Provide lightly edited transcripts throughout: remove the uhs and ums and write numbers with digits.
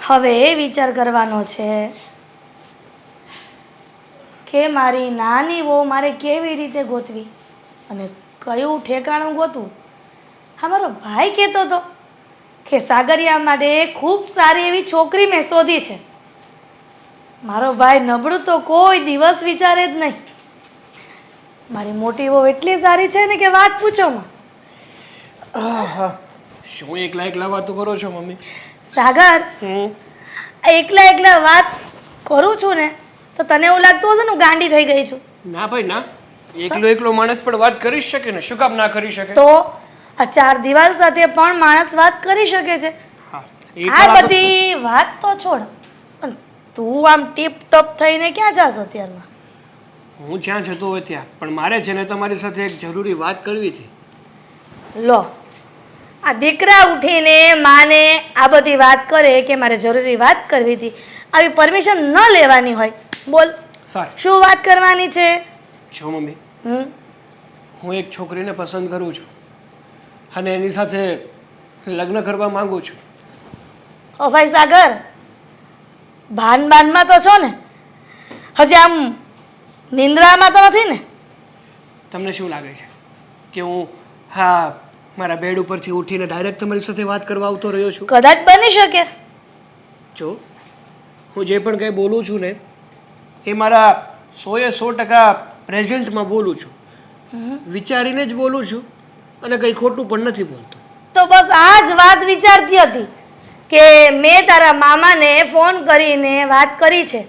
હવે એ વિચાર કરવાનો છે કે મારી નાની વહુ મારે કેવી રીતે ગોતવી અને કયું ઠેકાણું ગોતવું. હા, મારો ભાઈ કહેતો હતો કે સાગરિયા માટે ખૂબ સારી એવી છોકરી મેં શોધી છે. મારો ભાઈ નબળું તો કોઈ દિવસ વિચારે જ નહીં. મારી મોટી વહુ એટલી સારી છે ને કે વાત પૂછો માં. આહા, શું એકલા એકલા વાતો કરો છો મમ્મી? સાગર, એકલા એકલા વાત કરું છું ને તો તને એવું લાગતું હશે ને હું ગાંડી થઈ ગઈ છું. ના ભાઈ ના, એકલો એકલો માણસ પણ વાત કરી શકે ને, શું કામ ના કરી શકે? તો આ ચાર દિવાલ સાથે પણ માણસ વાત કરી શકે છે. હા, આ બધી વાત તો છોડ, પણ તું આમ ટીપ ટોપ થઈને ક્યાં જાશો અત્યારમાં? હું જ્યાં જતો હોય ત્યાં, પણ મારે છે ને તમારી સાથે એક જરૂરી વાત કરવી હતી. લો, આ દીકરા ઉઠીને માને આ બધી વાત કરે કે મારે જરૂરી વાત કરવી હતી, આવી પરમિશન ન લેવાની હોય. બોલ, સારું, શું વાત કરવાની છે? જો મમ્મી, હું એક છોકરીને પસંદ કરું છું અને એની સાથે લગ્ન કરવા માંગુ છું. ઓ ભાઈ સાગર, ભાનમાં તો છો ને? હજી આમ નિંદ્રામાં તો નથી ને? તમને શું લાગે છે કે હું મારા બેડ ઉપરથી ઉઠીને ડાયરેક્ટ તમારી સાથે વાત કરવા આવતો રહ્યો છું? કદાચ બની શકે. જો હું જે પણ કંઈ બોલું છું ને એ મારા 100% પ્રેઝન્ટમાં બોલું છું, વિચારીને જ બોલું છું અને કંઈ ખોટું પણ નથી બોલતો. તો બસ આ જ વાત વિચારતી હતી કે મેં તારા મામાને ફોન કરીને વાત કરી છે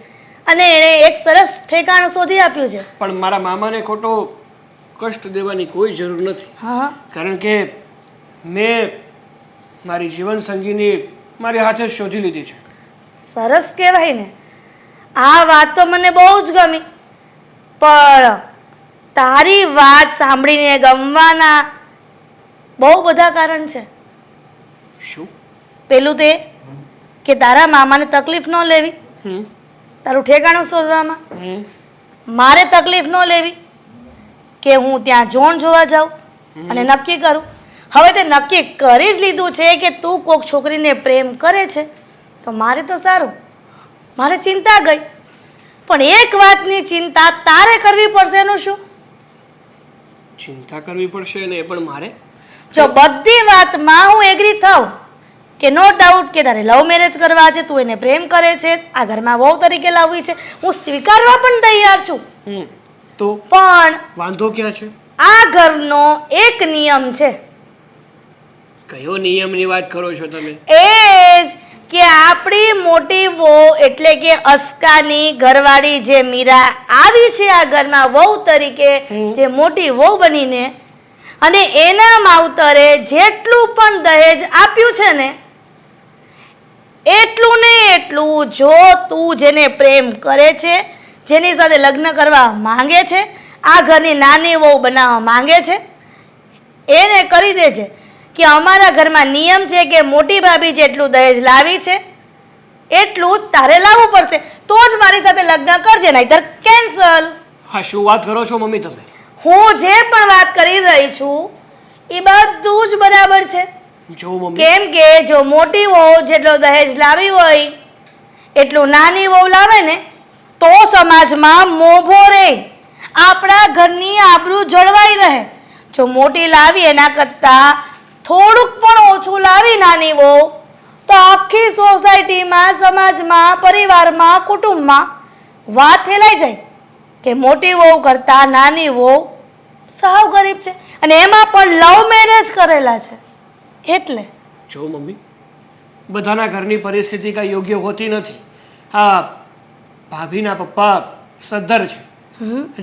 અને એણે એક સરસ ઠેકાણું શોધી આપ્યું છે. પણ મારા મામાને ખોટો કષ્ટ દેવાની કોઈ જરૂર નથી. હા, કારણ કે મેં મારી જીવન સંગીની મારી હાથે જ શોધી લીધી છે. સરસ કહેવાય ને. આ વાત તો મને બહુ જ ગમી, પણ તારી વાત સાંભળીને ગમવાના બહુ બધા કારણ છે. શું? પેલું તે કે તારા મામાને તકલીફ ન લેવી તારું ઠેકાણું શોધવામાં, મારે તકલીફ ન લેવી કે હું ત્યાં જોણ જોવા જાઉં અને નક્કી કરું. હવે તે નક્કી કરી જ લીધું છે કે તું કોક છોકરીને પ્રેમ કરે છે તો મારે તો સારું, મારે ચિંતા ગઈ. પણ એક વાતની ચિંતા તારે કરવી પડશે. એનું શું? ચિંતા કરવી પડશે ને એ પણ મારે? જો બધી વાતમાં હું એગ્રી થાઉં કે નો ડાઉટ કે તારે લવ મેરેજ કરવા છે, તું એને પ્રેમ કરે છે, આ ઘરમાં વહુ તરીકે લાવવી છે, હું સ્વીકારવા પણ તૈયાર છું. તો પણ વાંધો ક્યાં છે? આ ઘરનો એક નિયમ છે. કયો નિયમની વાત કરો છો તમે? એ જ કે આપણી મોટી વહુ એટલે કે અસ્કાની ઘરવાળી જે મીરા આવી છે આ ઘરમાં વહુ તરીકે, જે મોટી વહુ બનીને, અને એના માવતરે જેટલું પણ દહેજ આપ્યું છે ને એટલું ને એટલું જો તું જેને પ્રેમ કરે છે, જેની સાથે લગ્ન કરવા માંગે છે, આ ઘરની નાની વહુ બનાવવા માંગે છે, એને કરી દેજે કે અમારા ઘરમાં નિયમ છે કે મોટી ભાભી જેટલું દહેજ લાવી છે એટલું જ તારે લાવવું પડશે, તો જ મારી સાથે લગ્ન કરજે, નહીંતર કેન્સલ. હા, શું વાત કરો છો મમ્મી તમે? હું જે પણ વાત કરી રહી છું એ બધું જ બરાબર છે. જો મમ્મી, કેમ કે જો મોટી વહુ જેટલો દહેજ લાવી હોય એટલું નાની વહુ લાવે ને તો સમાજમાં મોભો રહે, આપણા ઘરની આબરૂ જળવાઈ રહે. જો મોટી લાવી એના કરતાં થોડુંક પણ ઓછું લાવી નાની વહુ તો આખી સોસાયટીમાં, સમાજમાં, પરિવારમાં, કુટુંબમાં વાત ફેલાઈ જાય કે મોટી વહુ કરતાં નાની વહુ સાવ ગરીબ છે અને એમાં પણ લવ મેરેજ કરેલા છે. એટલે જો મમ્મી, બધાના ઘરની પરિસ્થિતિ કાંઈ યોગ્ય હોતી નથી. હા, ભાભીના પપ્પા સદ્ધર છે,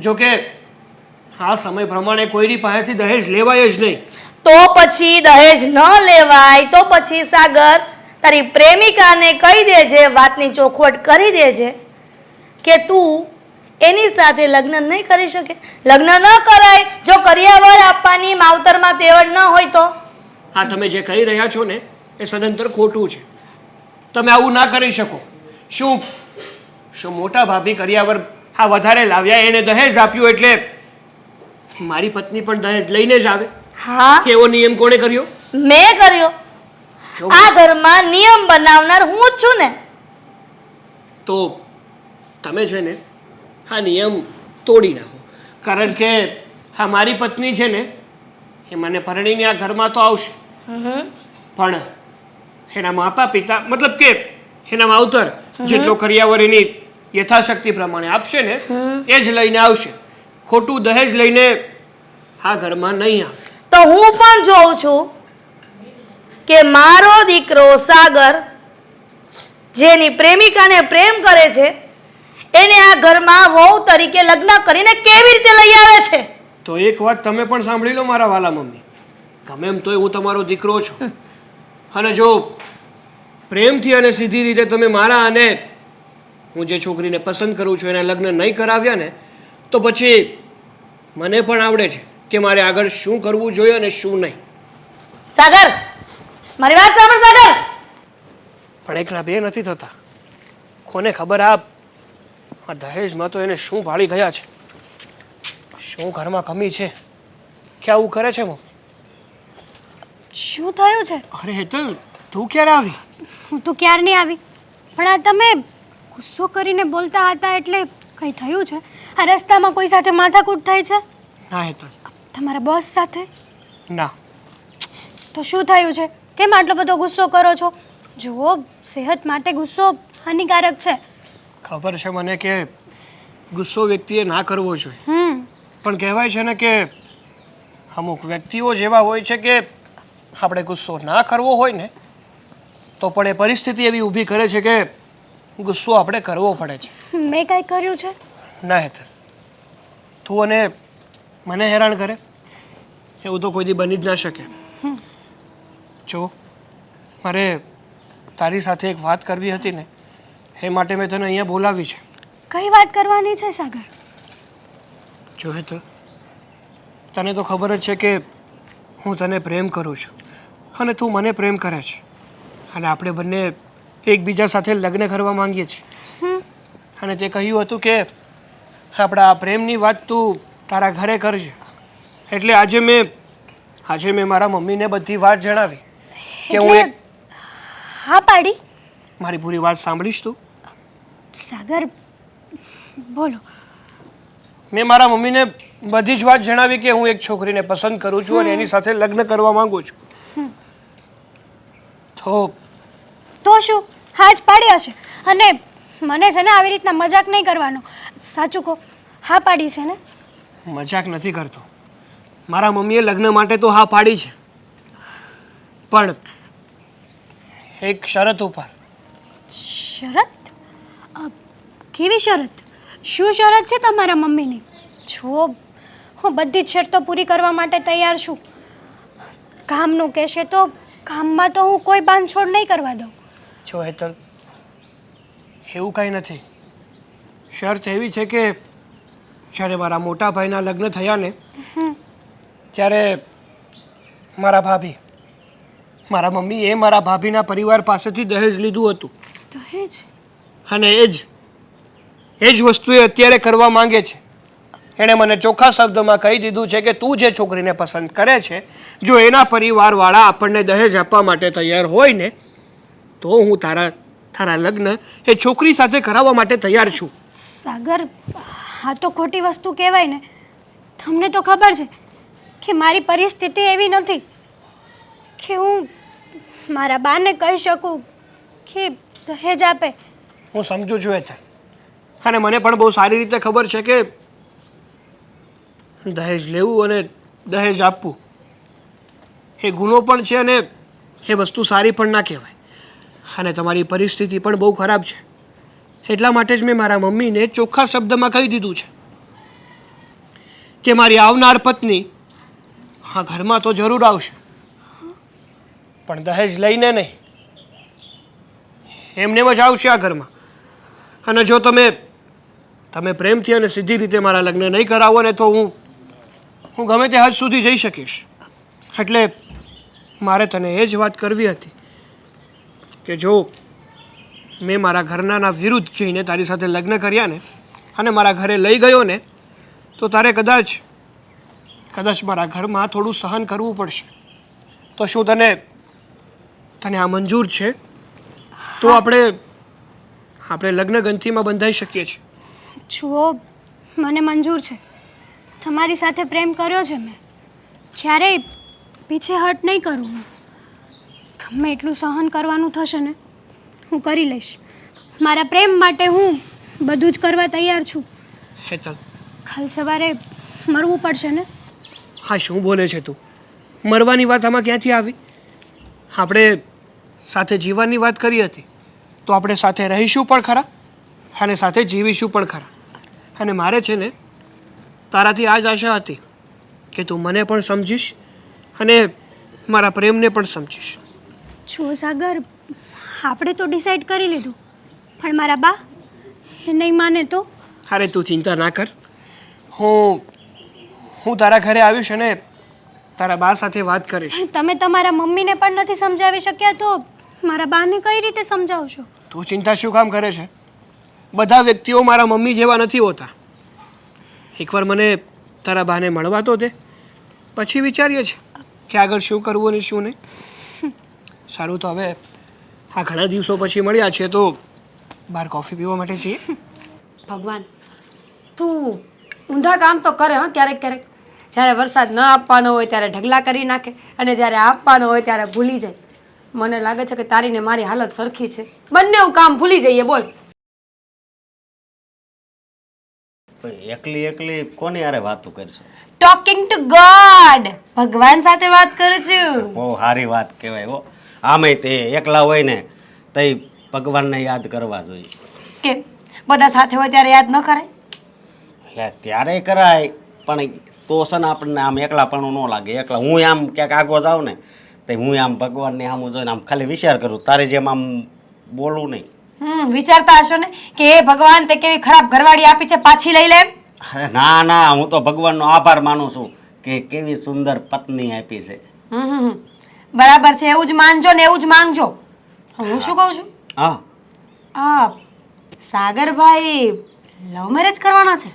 જોકે આ સમય પ્રમાણે કોઈની પાસેથી દહેજ લેવાય જ નહીં. તો પછી દહેજ ન લેવાય તો પછી સાગર તારી પ્રેમિકાને કહી દેજે, વાતની ચોખવટ કરી દેજે કે તું એની સાથે લગ્ન નહીં કરી શકે. લગ્ન ન કરાય જો કરિયાવર આપવાની માવતરમાં તેવડ ન હોય તો. હા, તમે જે કહી રહ્યા છો ને એ સદંતર ખોટું છે. તમે આવું ના કરી શકો. શું મોટા ભાભી કરિયાવર વધારે લાવ્યા, એને દહેજ આપ્યું એટલે મારી પત્ની પણ દહેજ લઈને જ આવે? હા, એવો નિયમ કોણે કર્યો? મેં કર્યો. આ ઘરમાં નિયમ બનાવનાર હું જ છું ને. તો તમે છે ને આ નિયમ તોડી નાખો. કારણ કે હા મારી પત્ની છે ને એ મને પરણીને આ ઘરમાં તો આવશે, પણ એના માતા પિતા મતલબ કે એના માવતર જેટલો કરિયાવર એની યથાશક્તિ પ્રમાણે આપશે ને એ જ લઈને આવશે. ખોટું દહેજ લઈને આ ઘરમાં નહીં આવે. તો હું પણ જોઉં છું કે મારો દીકરો સાગર જેની પ્રેમિકાને પ્રેમ કરે છે એને આ ઘરમાં વહુ તરીકે લગ્ન કરીને કેવી રીતે લઈ આવે છે. તો એક વાત તમે પણ સાંભળી લો મારા વાલા મમ્મી, ગમે એમ તોય હું તમારો દીકરો છું, અને જો પ્રેમથી અને સીધી રીતે તમે મારા અને હું જે છોકરીને પસંદ કરું છું એના લગ્ન નહીં કરાવ્યા ને તો પછી મને પણ આવડે છે કે મારે આગળ શું કરવું જોઈએ અને શું નહીં. સાગર, મારી વાત સાંભળ સાગર. પણ એકલા બે નથી થતા. કોને ખબર આ દહેજમાં તો એને શું ભાળી ગયા છે, શું ઘરમાં કમી છે કે આવું કરે છે મમ્મી? શું થયું છે? અરે હેતલ, તું ક્યારે આવી? હું તો ક્યારની આવી, પણ આ તમે ગુસ્સો કરીને બોલતા હતા એટલે કંઈ થયું છે? આ રસ્તામાં કોઈ સાથે માથાકૂટ થઈ છે? ના હેતલ. તમારા બોસ સાથે? ના. તો શું થયું છે? કેમ આટલો બધો ગુસ્સો કરો છો? જુઓ, સેહત માટે ગુસ્સો હાનિકારક છે. ખબર છે મને કે ગુસ્સો વ્યક્તિએ ના કરવો જોઈએ, પણ કહેવાય છે ને કે અમુક વ્યક્તિઓ જેવા હોય છે કે આપણે ગુસ્સો ના કરવો હોય ને તો પણ એ પરિસ્થિતિ એવી ઊભી કરે છે કે ગુસ્સો આપણે કરવો પડે છે. મેં કાંઈ કર્યું છે? ના હેતલ, તું અને મને હેરાન કરે એવું તો કોઈ દી બની જ ના શકે. જો મારે તારી સાથે એક વાત કરવી હતી ને એ માટે મેં તને અહીંયા બોલાવી છે. કઈ વાત કરવાની છે સાગર? જો હેતલ, તને તો ખબર જ છે કે હું તને પ્રેમ કરું છું અને તું મને પ્રેમ કરે છે, અને આપણે બંને એકબીજા સાથે લગ્ન કરવા માંગીએ છીએ. અને તે કહ્યું હતું કે આપણા આ પ્રેમની વાત તું તારા ઘરે કરજે. એટલે આજે મેં મારા મમ્મીને બધી વાત જણાવી કે હું એક હા પાડી. મારી પૂરી વાત સાંભળીશ તું? સાગર બોલો. મેં મારા મમ્મીને બધી જ વાત જણાવી કે હું એક છોકરીને પસંદ કરું છું અને એની સાથે લગ્ન કરવા માંગુ છું. તો શું હા જ પાડી હશે? અને મને છે ને આવી રીતના મજાક નહીં કરવાનો. સાચું કહો, હા પાડી છે ને? મજાક નથી કરતો. મારા મમ્મીએ લગ્ન માટે તો હા પાડી છે, પણ એક શરત ઉપર. શરત? કેવી શરત? શું શરત છે તમારા મમ્મીની? જુઓ, હું બધી જ શરતો પૂરી કરવા માટે તૈયાર છું. કામનું કહેશે તો કામમાં તો હું કોઈ બાંધછોડ નહીં કરવા દઉં. જો હેતલ, એવું કાંઈ નથી. શરત એવી છે કે જ્યારે મારા મોટા ભાઈના લગ્ન થયા ને ત્યારે મારા મમ્મીએ મારા ભાભીના પરિવાર પાસેથી દહેજ લીધું હતું. દહેજ? અને એ જ વસ્તુ એ અત્યારે કરવા માંગે છે. એણે મને ચોખ્ખા શબ્દોમાં કહી દીધું છે કે તું જે છોકરીને પસંદ કરે છે, જો એના પરિવારવાળા આપણને દહેજ આપવા માટે તૈયાર હોય ને તો હું તારા લગ્ન એ છોકરી સાથે કરાવવા માટે તૈયાર છું. સાગર, આ તો ખોટી વસ્તુ કહેવાય ને. તમને તો ખબર છે કે મારી પરિસ્થિતિ એવી નથી કે હું મારા બાને કહી શકું કે દહેજ આપે. હું સમજુ છું એ અને મને પણ બહુ સારી રીતે ખબર છે કે દહેજ લેવું અને દહેજ આપવું એ ગુનો પણ છે અને એ વસ્તુ સારી પણ ના કહેવાય. અને તમારી પરિસ્થિતિ પણ બહુ ખરાબ છે, એટલા માટે જ મેં મારા મમ્મીને ચોખ્ખા શબ્દમાં કહી દીધું છે કે મારી આવનાર પત્ની હા ઘરમાં તો જરૂર આવશે, પણ દહેજ લઈને નહીં, એમને જ આવશે આ ઘરમાં. અને જો તમે પ્રેમથી અને સીધી રીતે મારા લગ્ન નહીં કરાવો ને તો હું ગમે તે હદ સુધી જઈ શકીશ. એટલે મારે તને એ જ વાત કરવી હતી કે જો મેં મારા ઘરનાના વિરુદ્ધ જઈને તારી સાથે લગ્ન કર્યા ને અને મારા ઘરે લઈ ગયો ને તો તારે કદાચ મારા ઘરમાં થોડું સહન કરવું પડશે. તો શું તને આ મંજૂર છે? તો આપણે આપણે લગ્ન ગંથીમાં બંધાઈ શકીએ છીએ. જુઓ, મને મંજૂર છે, તમારી સાથે પ્રેમ કર્યો છે મેં, ક્યારેય પીછે હટ નહીં કરું હું. ગમે એટલું સહન કરવાનું થશે ને હું કરી લઈશ. મારા પ્રેમ માટે હું બધું જ કરવા તૈયાર છું. હેતલ, કાલ સવારે મરવું પડશે ને? હા, શું બોલે છે તું? મરવાની વાત આમાં ક્યાંથી આવી? આપણે સાથે જીવવાની વાત કરી હતી, તો આપણે સાથે રહીશું પણ ખરા અને સાથે જીવીશું પણ ખરા. અને મારે છે ને તારાથી આ જ આશા હતી કે તું મને પણ સમજીશ અને મારા પ્રેમને પણ સમજીશ. જો સાગર, આપણે તો ડિસાઈડ કરી લીધું, પણ મારા બા એ નહીં માને તો? અરે તું ચિંતા ના કર, હું તારા ઘરે આવીશ અને તારા બા સાથે વાત કરીશ. તમે તમારા મમ્મીને પણ નથી સમજાવી શક્યા તો મારા બાને કઈ રીતે સમજાવશો? તું ચિંતા શું કામ કરે છે? બધા વ્યક્તિઓ મારા મમ્મી જેવા નથી હોતા. એકવાર મને તારા બાને મળવા તો દે, પછી વિચારીએ છીએ કે આગળ શું કરવું અને શું નહીં. સારું, તો હવે આ ઘણા દિવસો પછી મળ્યા છે તો બહાર કોફી પીવા માટે જઈએ. ભગવાન, તું ઊંધા કામ તો કરે હા ક્યારેક ક્યારેક. જ્યારે વરસાદ ન આપવાનો હોય ત્યારે ઢગલા કરી નાખે અને જ્યારે આપવાનો હોય ત્યારે ભૂલી જાય. મને લાગે છે કે તારી ને મારી હાલત સરખી છે, બંને કામ ભૂલી જઈએ. બોલ, એકલી એકલી કોની હારે વાતો કરશો? ટોકિંગ ટુ ગોડ, ભગવાન સાથે વાત કરું છું. બહુ સારી વાત કહેવાય હો. આમેય તે એકલા હોય ને તઈ ભગવાનને યાદ કરવા જોઈએ. કેમ બધા સાથે હોય ત્યારે યાદ ન કરાય? એટલે ત્યારે કરાય, પણ તો છે ને આપણને આમ એકલાપણું ન લાગે. એકલા હું આમ ક્યાંક આગો જાઉં ને તો હું આમ ભગવાનને આમ જોઈને આમ ખાલી વિચાર કરું, તારે જેમ આમ બોલવું નહીં. વિચારતા હશો ને કે એ ભગવાન તે કેવી ખરાબ ઘરવાળી આપી છે, પાછી લઈ લે એમ? અરે ના ના, હું તો ભગવાનનો આભાર માનું છું કે કેવી સુંદર પત્ની આપી છે. બરાબર છે, એવું જ માનજો ને એવું જ માંગજો. હું શું કહું છું, હા, આ સાગરભાઈ લવ મેરેજ કરવાના છે?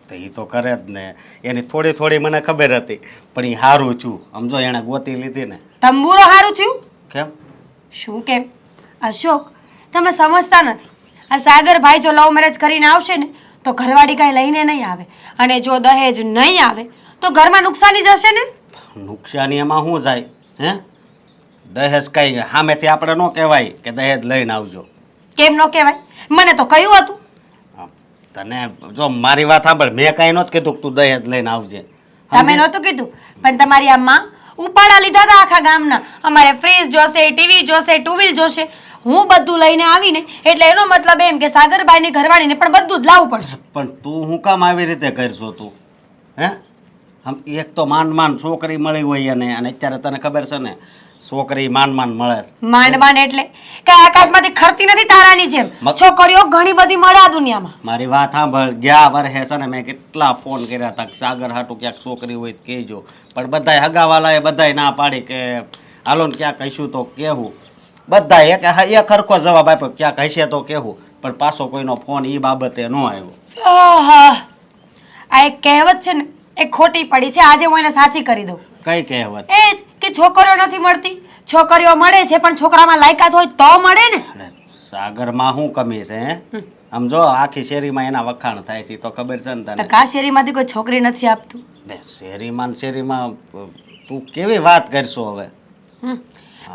તો એ તો કરે જ ને. એની થોડી થોડી મને ખબર હતી, પણ એ સારું છું. સમજો, એણે ગોતી લીધી ને. તંબુરો હારું થયું? કેમ? શું કેમ? અશોક, તમે સમજતા નથી. આ સાગરભાઈ જો લવ મેરેજ કરીને આવશે ને તો ઘરવાળી કાંઈ લઈને નહીં આવે, અને જો દહેજ નહીં આવે તો ઘરમાં નુકસાની જશે ને. નુકસાની એમાં શું જાય? હે, દહેજ કઈ સામેથી આપણે ન કહેવાય કે દહેજ લઈને આવજો. કેમ ન કહેવાય? મને તો કહ્યું હતું. આમ, તને જો મારી વાત સાંભળ, મેં કાંઈ નહોતું કીધું કે તું દહેજ લઈને આવજે. તમે નહોતું કીધું, પણ તમારી આ માં ઉપાડા લીધા હતા આખા ગામના. અમારે ફ્રીજ જોશે, ટીવી જોશે, ટુ વ્હીલ જોશે. હું બધું લઈને આવીને એટલે એનો મતલબ એમ કે સાગરભાઈની ઘરવાળીને પણ બધું જ લાવવું પડશે. પણ તું શું કામ આવી રીતે કરશો તું? હે, આમ એક તો માંડ છોકરી મળી હોય એને, અને અત્યારે તને ખબર છે ને છોકરી માંડ મળે છે. માંડ એટલે કઈ આકાશમાંથી ખરતી નથી તારાની જેમ. છોકરીઓ ઘણી બધી મળે આ દુનિયામાં. મારી વાત સાંભળ, ગયા વર્ષે છે ને મેં કેટલા ફોન કર્યા હતા સાગર હાટું ક્યાંક છોકરી હોય તો કહેજો, પણ બધાય હગાવાલાએ બધાય ના પાડી કે હાલો ને ક્યાંક કહીશું તો કહેવું. બધા એક હરખો જવાબ આપ્યો, ક્યાંક હશે તો કહેવું, પણ પાછો કોઈનો ફોન એ બાબતે ન આવ્યો. આ એક કહેવત છે ને એ ખોટી પડી છે, આજે હું એને સાચી કરી દઉં. કઈ કહેવત? એ જ કે છોકરીઓ નથી મળતી. છોકરીઓ મળે છે પણ છોકરામાં લાયકાત હોય તો મળે ને. અરે સાગરમાં શું કમી છે? હે, આમ જો આખી શેરીમાં એના વખાણ થાય છે, તો ખબર છે ને તો તને? કા શેરીમાંથી કોઈ છોકરી નથી આપતું? શેરીમાં તું કેવી વાત કરશો હવે?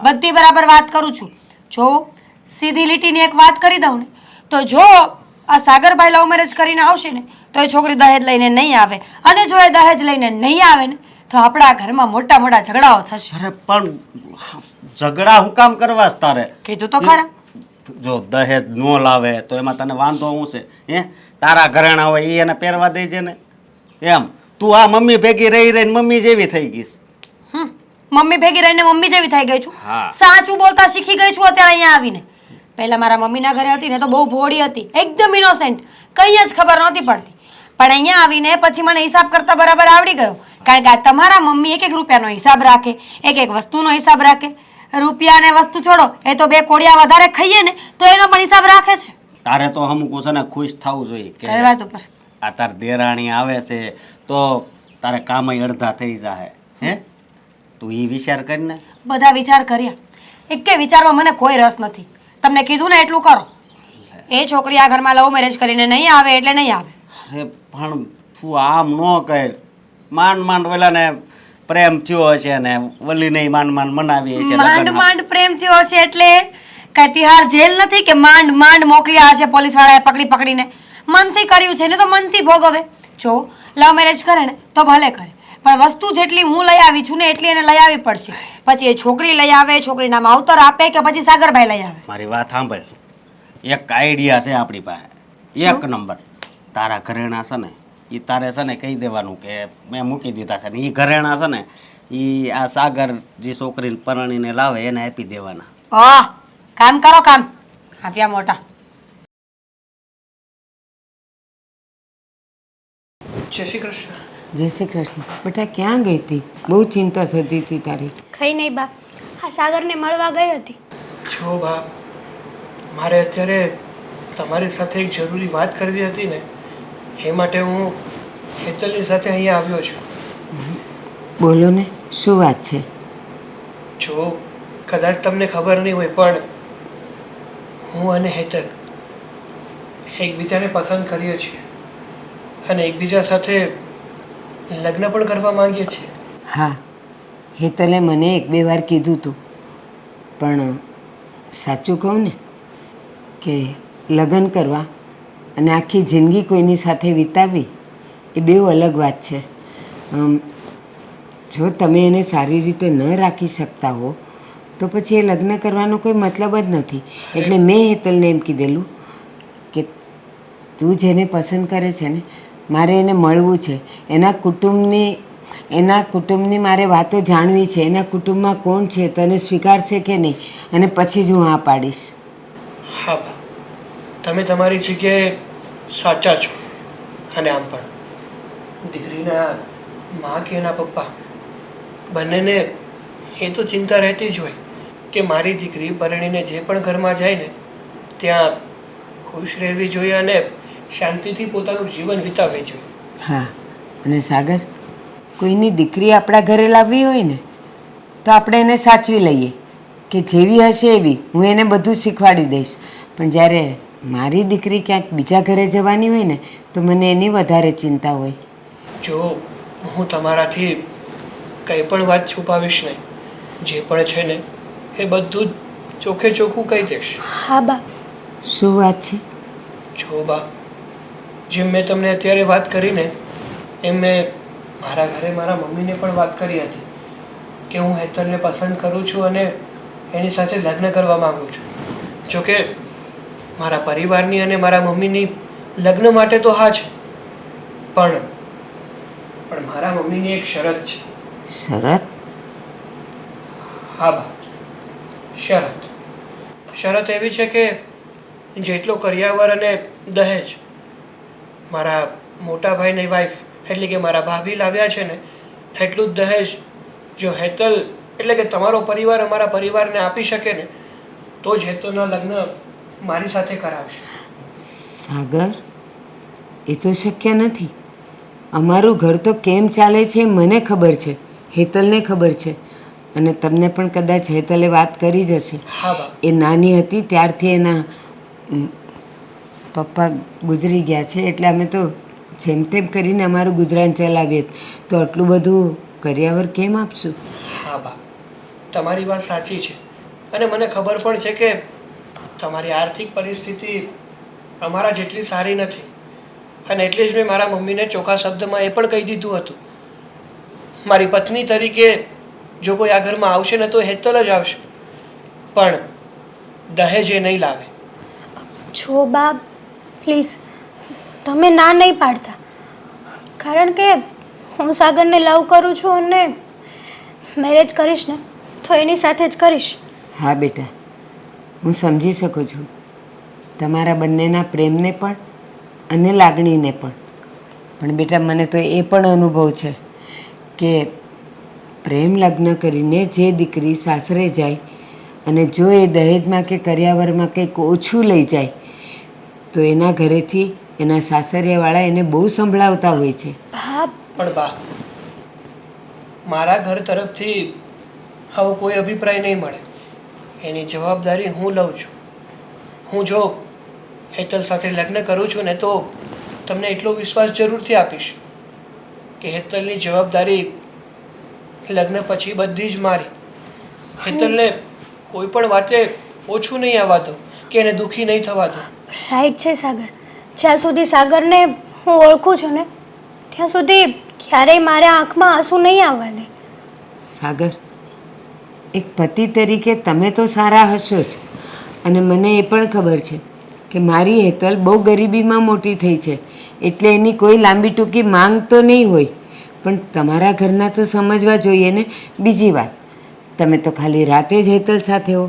બધી બરાબર વાત કરું છું. જો સીધી લીટીની એક વાત કરી દઉં ને તો જો આ સાગરભાઈ લવ મેરેજ કરીને આવશે ને તો એ છોકરી દહેજ લઈને નહીં આવે, અને જો એ દહેજ લઈને નહીં આવે ને તો આપણા ઘરમાં મોટા મોટા ઝઘડાઓ થશે. અરે પણ ઝઘડા હું કામ કરવા તારે? કીધું તો ખરા. જો દહેજ ન લાવે તો એમાં તને વાંધો શું છે? હે, તારા ઘરેણા હોય એ એને પહેરવા દેજે ને. એમ તું આ મમ્મી ભેગી રહી રહીને મમ્મી જેવી થઈ ગઈશ. મમ્મી ભેગી રહીને મમ્મી જેવી થઈ ગઈ છું. હા. સાચું બોલતા શીખી ગઈ છું અત્યારે અહીંયા આવીને. પહેલા મારા મમ્મીના ઘરે હતી ને તો બહુ ભોળી હતી, એકદમ ઇનોસેન્ટ, કંઈ જ ખબર નહોતી પડતી. પણ અહીંયા આવીને પછી મને હિસાબ કરતા બરાબર આવડી ગયો. કારણ કે આ તમારા મમ્મી એક એક રૂપિયાનો હિસાબ રાખે, એક એક વસ્તુનો હિસાબ રાખે. રૂપિયા ને વસ્તુ છોડો, એ તો બે કોડિયા વધારે ખાઈએ ને તો એનો પણ હિસાબ રાખે છે. તારે તો અમુક છે ને ખુશ થવું જોઈએ કે કઈ વાત ઉપર? આ તાર દેરાણી આવે છે તો તારે કામય અડધા થઈ જાય. હે, તું એ વિચાર કરીને. બધા વિચાર કર્યા, એક કે વિચારવા મને કોઈ રસ નથી. તમને કીધું ને એટલું કરો. એ છોકરી આ ઘરમાં લવ મેરેજ કરીને નહીં આવે એટલે નહીં આવે. અરે પણ તું આમ ન કર. માંડ ઓલાને પ્રેમ થયો હશે ને વલીને માંડ મનાવી છે માંડ માંડ પ્રેમ થયો હશે એટલે કઈ તિહાર જેલ નથી કે માંડ મોકલ્યા હશે પોલીસ વાળાએ પકડીને. મનથી કર્યું છે ને તો મનથી ભોગવે. જો લવ મેરેજ કરે ને તો ભલે કરે, પણ વસ્તુ જેટલી હું લઈ આવી છું ને એટલી એને લઈ આવવી પડશે. પછી એ છોકરી લઈ આવે, છોકરીના માવતર આપે કે પછી સાગરભાઈ લઈ આવે. મારી વાત સાંભળ. એક આઈડિયા છે આપણી પાસે, એક નંબર. તારા ઘરેણા છે ને એ તારે છે ને કહી દેવાનું કે મેં મૂકી દીધા છે ને એ ઘરેણા છે ને એ આ સાગર જે છોકરીને પરણીને લાવે એને આપી દેવાના. હા, કામ કરો કામ. આપ્યા મોટા. જય શ્રી કૃષ્ણ. જય શ્રી કૃષ્ણ. બેટા ક્યાં ગઈ હતી? બહુ ચિંતા થતી હતી તારી. કઈ નહીં બા, આ સાગરને મળવા ગઈ હતી. જો બા, મારે અત્યારે તમારી સાથે એક જરૂરી વાત કરવી હતી ને, એ માટે હું હેતલની સાથે અહીંયા આવ્યો છું. બોલો ને, શું વાત છે? જો કદાચ તમને ખબર નહીં હોય પણ હું અને હેતલ એકબીજાને પસંદ કરીએ છીએ અને એકબીજા સાથે લગ્ન પણ કરવા માંગીએ છીએ. હા, હેતલે મને એક બે વાર કીધું હતું, પણ સાચું કહું ને કે લગ્ન કરવા અને આખી જિંદગી કોઈની સાથે વિતાવવી એ બે અલગ વાત છે. જો તમે એને સારી રીતે ન રાખી શકતા હો તો પછી એ લગ્ન કરવાનો કોઈ મતલબ જ નથી. એટલે મેં હેતલને એમ કીધેલું કે તું જેને પસંદ કરે છે ને, મારે એને મળવું છે. એના કુટુંબની મારે વાતો જાણવી છે. એના કુટુંબમાં કોણ છે, તને સ્વીકારશે કે નહીં, અને પછી જ હું આ પાડીશ. હા બા, તમે તમારી જગ્યાએ સાચા છો. અને આમ પણ દીકરીના મા કે એના પપ્પા બંનેને એ તો ચિંતા રહેતી જ હોય કે મારી દીકરી પરણીને જે પણ ઘરમાં જાય ને ત્યાં ખુશ રહેવી જોઈએ અને શાંતિથી પોતાનું જીવન વિતાવવી જોઈએ. હા, અને સાગર, કોઈની દીકરી આપણા ઘરે લાવવી હોય ને તો આપણે એને સાચવી લઈએ કે જેવી હશે એવી હું એને બધું શીખવાડી દઈશ. પણ જ્યારે મારી દીકરી ક્યાંક બીજા ઘરે જવાની હોય ને તો મને એની વધારે ચિંતા હોય. જો હું તમારાથી કંઈ પણ વાત છુપાવીશ નહીં. જે પણ છે ને એ બધું જ ચોખ્ખે ચોખ્ખું કહી દઈશ. હા બા. શું વાત છે? જો બા, જેમ મેં તમને અત્યારે વાત કરીને એમ મેં મારા ઘરે મારા મમ્મીને પણ વાત કરી હતી કે હું હેતલને પસંદ કરું છું અને એની સાથે લગ્ન કરવા માગું છું. જોકે મારા પરિવારની અને મારા મમ્મીની લગ્ન માટે તો હા છે, પણ મારા મમ્મીની એક શરત છે. શરત? હા બા, શરત એવી છે કે જેટલો કરિયાવર અને દહેજ મારા મોટા ભાઈની વાઈફ એટલે કે મારા ભાભી લાવ્યા છે ને એટલું જ દહેજ જો હેતલ એટલે કે તમારો પરિવાર અમારા પરિવારને આપી શકે ને તો જ હેતલના લગ્ન મારી સાથે કરાવશે. સાગર, એ તો શક્ય નથી. અમારું ઘર તો કેમ ચાલે છે મને ખબર છે, હેતલને ખબર છે, અને તમને પણ કદાચ હેતલે વાત કરી જ હશે. હા બા. એ નાની હતી ત્યારથી એના પપ્પા ગુજરી ગયા છે, એટલે અમે તો જેમ તેમ કરીને અમારું ગુજરાન ચલાવીએ. તો આટલું બધું કરિયાવર કેમ આપશું? હા બા, તમારી વાત સાચી છે અને મને ખબર પણ છે કે તમારી આર્થિક પરિસ્થિતિ અમારા જેટલી સારી નથી, અને એટલે જ મેં મારા મમ્મીને ચોખ્ખા શબ્દમાં એ પણ કહી દીધું હતું મારી પત્ની તરીકે જો કોઈ આ ઘરમાં આવશે ને તો હેતલ જ આવશે, પણ દહેજ એ નહીં લાવે. જો બા, પ્લીઝ તમે ના નહીં પાડતા, કારણ કે હું સાગરને લવ કરું છું અને મેરેજ કરીશ ને તો એની સાથે જ કરીશ. હા બેટા, હું સમજી શકું છું તમારા બંનેના પ્રેમને પણ અને લાગણીને પણ બેટા મને તો એ પણ અનુભવ છે કે પ્રેમ લગ્ન કરીને જે દીકરી સાસરે જાય અને જો એ દહેજમાં કે કરિયાવરમાં કંઈક ઓછું લઈ જાય તો એના ઘરેથી એના સાસરિયાવાળા એને બહુ સંભળાવતા હોય છે. પણ બા, મારા ઘર તરફથી આવો કોઈ અભિપ્રાય નહીં મળે. એની જવાબદારી હું લઉં છું. હું જો હેતલ સાથે લગ્ન કરું છું ને તો તમને એટલો વિશ્વાસ જરૂરથી આપીશ કે હેતલની જવાબદારી લગ્ન પછી બધી જ મારી. હેતલને કોઈ પણ વાતે ઓછું નહીં આવવા દો કે એને દુઃખી નહીં થવા દો. રાઈટ છે સાગર. જ્યાં સુધી સાગરને હું ઓળખું છું ને ત્યાં સુધી ક્યારેય મારા આંખમાં આંસુ નહીં આવવા દે. સાગર, એક પતિ તરીકે તમે તો સારા હશો જ, અને મને એ પણ ખબર છે કે મારી હેતલ બહુ ગરીબીમાં મોટી થઈ છે, એટલે એની કોઈ લાંબી ટૂંકી માંગ તો નહીં હોય, પણ તમારા ઘરના તો સમજવા જોઈએ ને. બીજી વાત, તમે તો ખાલી રાતે જ હેતલ સાથે હો,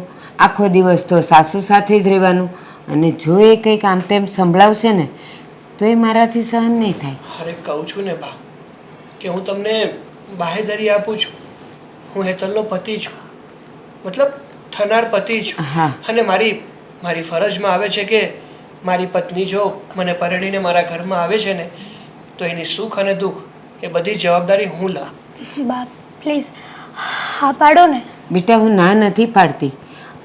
આખો દિવસ તો સાસુ સાથે જ રહેવાનું, અને જો એ કંઈક આમ તેમ સંભળાવશે ને તો એ મારાથી સહન નહીં થાય. અરે કહું છું ને બા કે હું તમને બાહેધરી આપું છું. હું હેતલનો પતિ છું, મતલબ થનાર પતિ છું. હા. અને મારી ફરજમાં આવે છે કે મારી પત્ની જો મને પરણીને મારા ઘરમાં આવે છે ને તો એની સુખ અને દુઃખ એ બધી જવાબદારી હું લઉં. બા પ્લીઝ હા પાડો ને. બેટા, હું ના નથી પાડતી,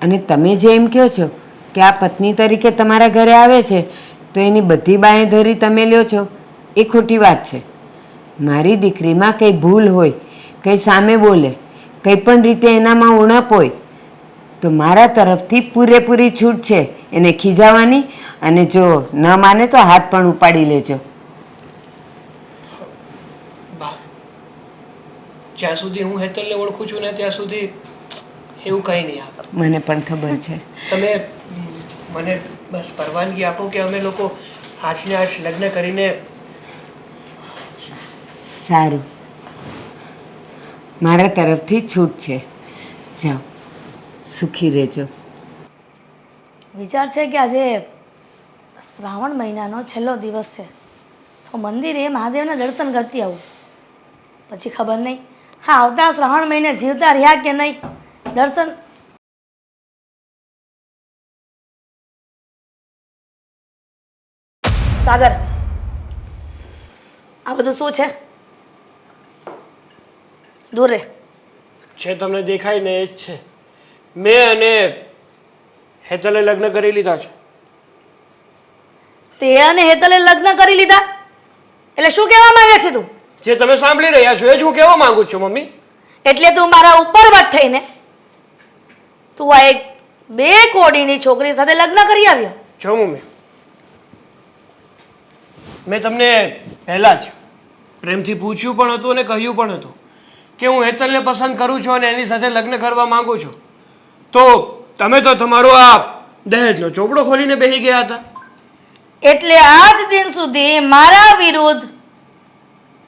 અને તમે જે એમ કહો છો કે આ પત્ની તરીકે તમારા ઘરે આવે છે તો એની બધી બાંયધરી તમે લ્યો છો, એ ખોટી વાત છે. મારી દીકરીમાં કંઈ ભૂલ હોય, કંઈ સામે બોલે, કંઈ પણ રીતે એનામાં ઉણપ હોય તો મારા તરફથી પૂરેપૂરી છૂટ છે એને ખીજાવવાની, અને જો ન માને તો હાથ પણ ઉપાડી લેજો. બા, જ્યાં સુધી હું હેતલને ઓળખું છું ને ત્યાં સુધી એવું કંઈ નહીં આવે. મને પણ ખબર છે. તમે મને બસ પરવાનગી આપો કે અમે લોકો આજને આજ લગ્ન કરીને. સારું, મારા તરફથી છૂટ છે. જાઓ, સુખી રહેજો. વિચાર છે કે આજે શ્રાવણ મહિનાનો છેલ્લો દિવસ છે તો મંદિરે મહાદેવના દર્શન કરતી આવું. પછી ખબર નહીં હા આવતા શ્રાવણ મહિને જીવતા રહ્યા કે નહીં. દર્શન સાગર, આ બધું શું છે? દૂર રે. છે તમને દેખાય ને એ જ છે. મેં અને હેતલે લગ્ન કરી લીધા છે. તે અને હેતલે લગ્ન કરી લીધા એટલે શું કહેવા માંગે છે તું? જે તમે સાંભળી રહ્યા છો એ જ હું કહેવા માંગુ છું મમ્મી. એટલે તું મારા ઉપર વટ થઈને તું આ એક બે કોડીની છોકરી સાથે લગ્ન કરી આવ્યો? જો મમ્મી, મેં તમને પહેલાં જ પ્રેમથી પૂછ્યું પણ હતું અને કહ્યું પણ હતું કે હું હેતલને પસંદ કરું છું અને એની સાથે લગ્ન કરવા માંગુ છું. તો તમે તો તમારો આ દહેજનો ચોપડો ખોલીને બેસી ગયા હતા. એટલે આજ દિન સુધી મારા વિરુદ્ધ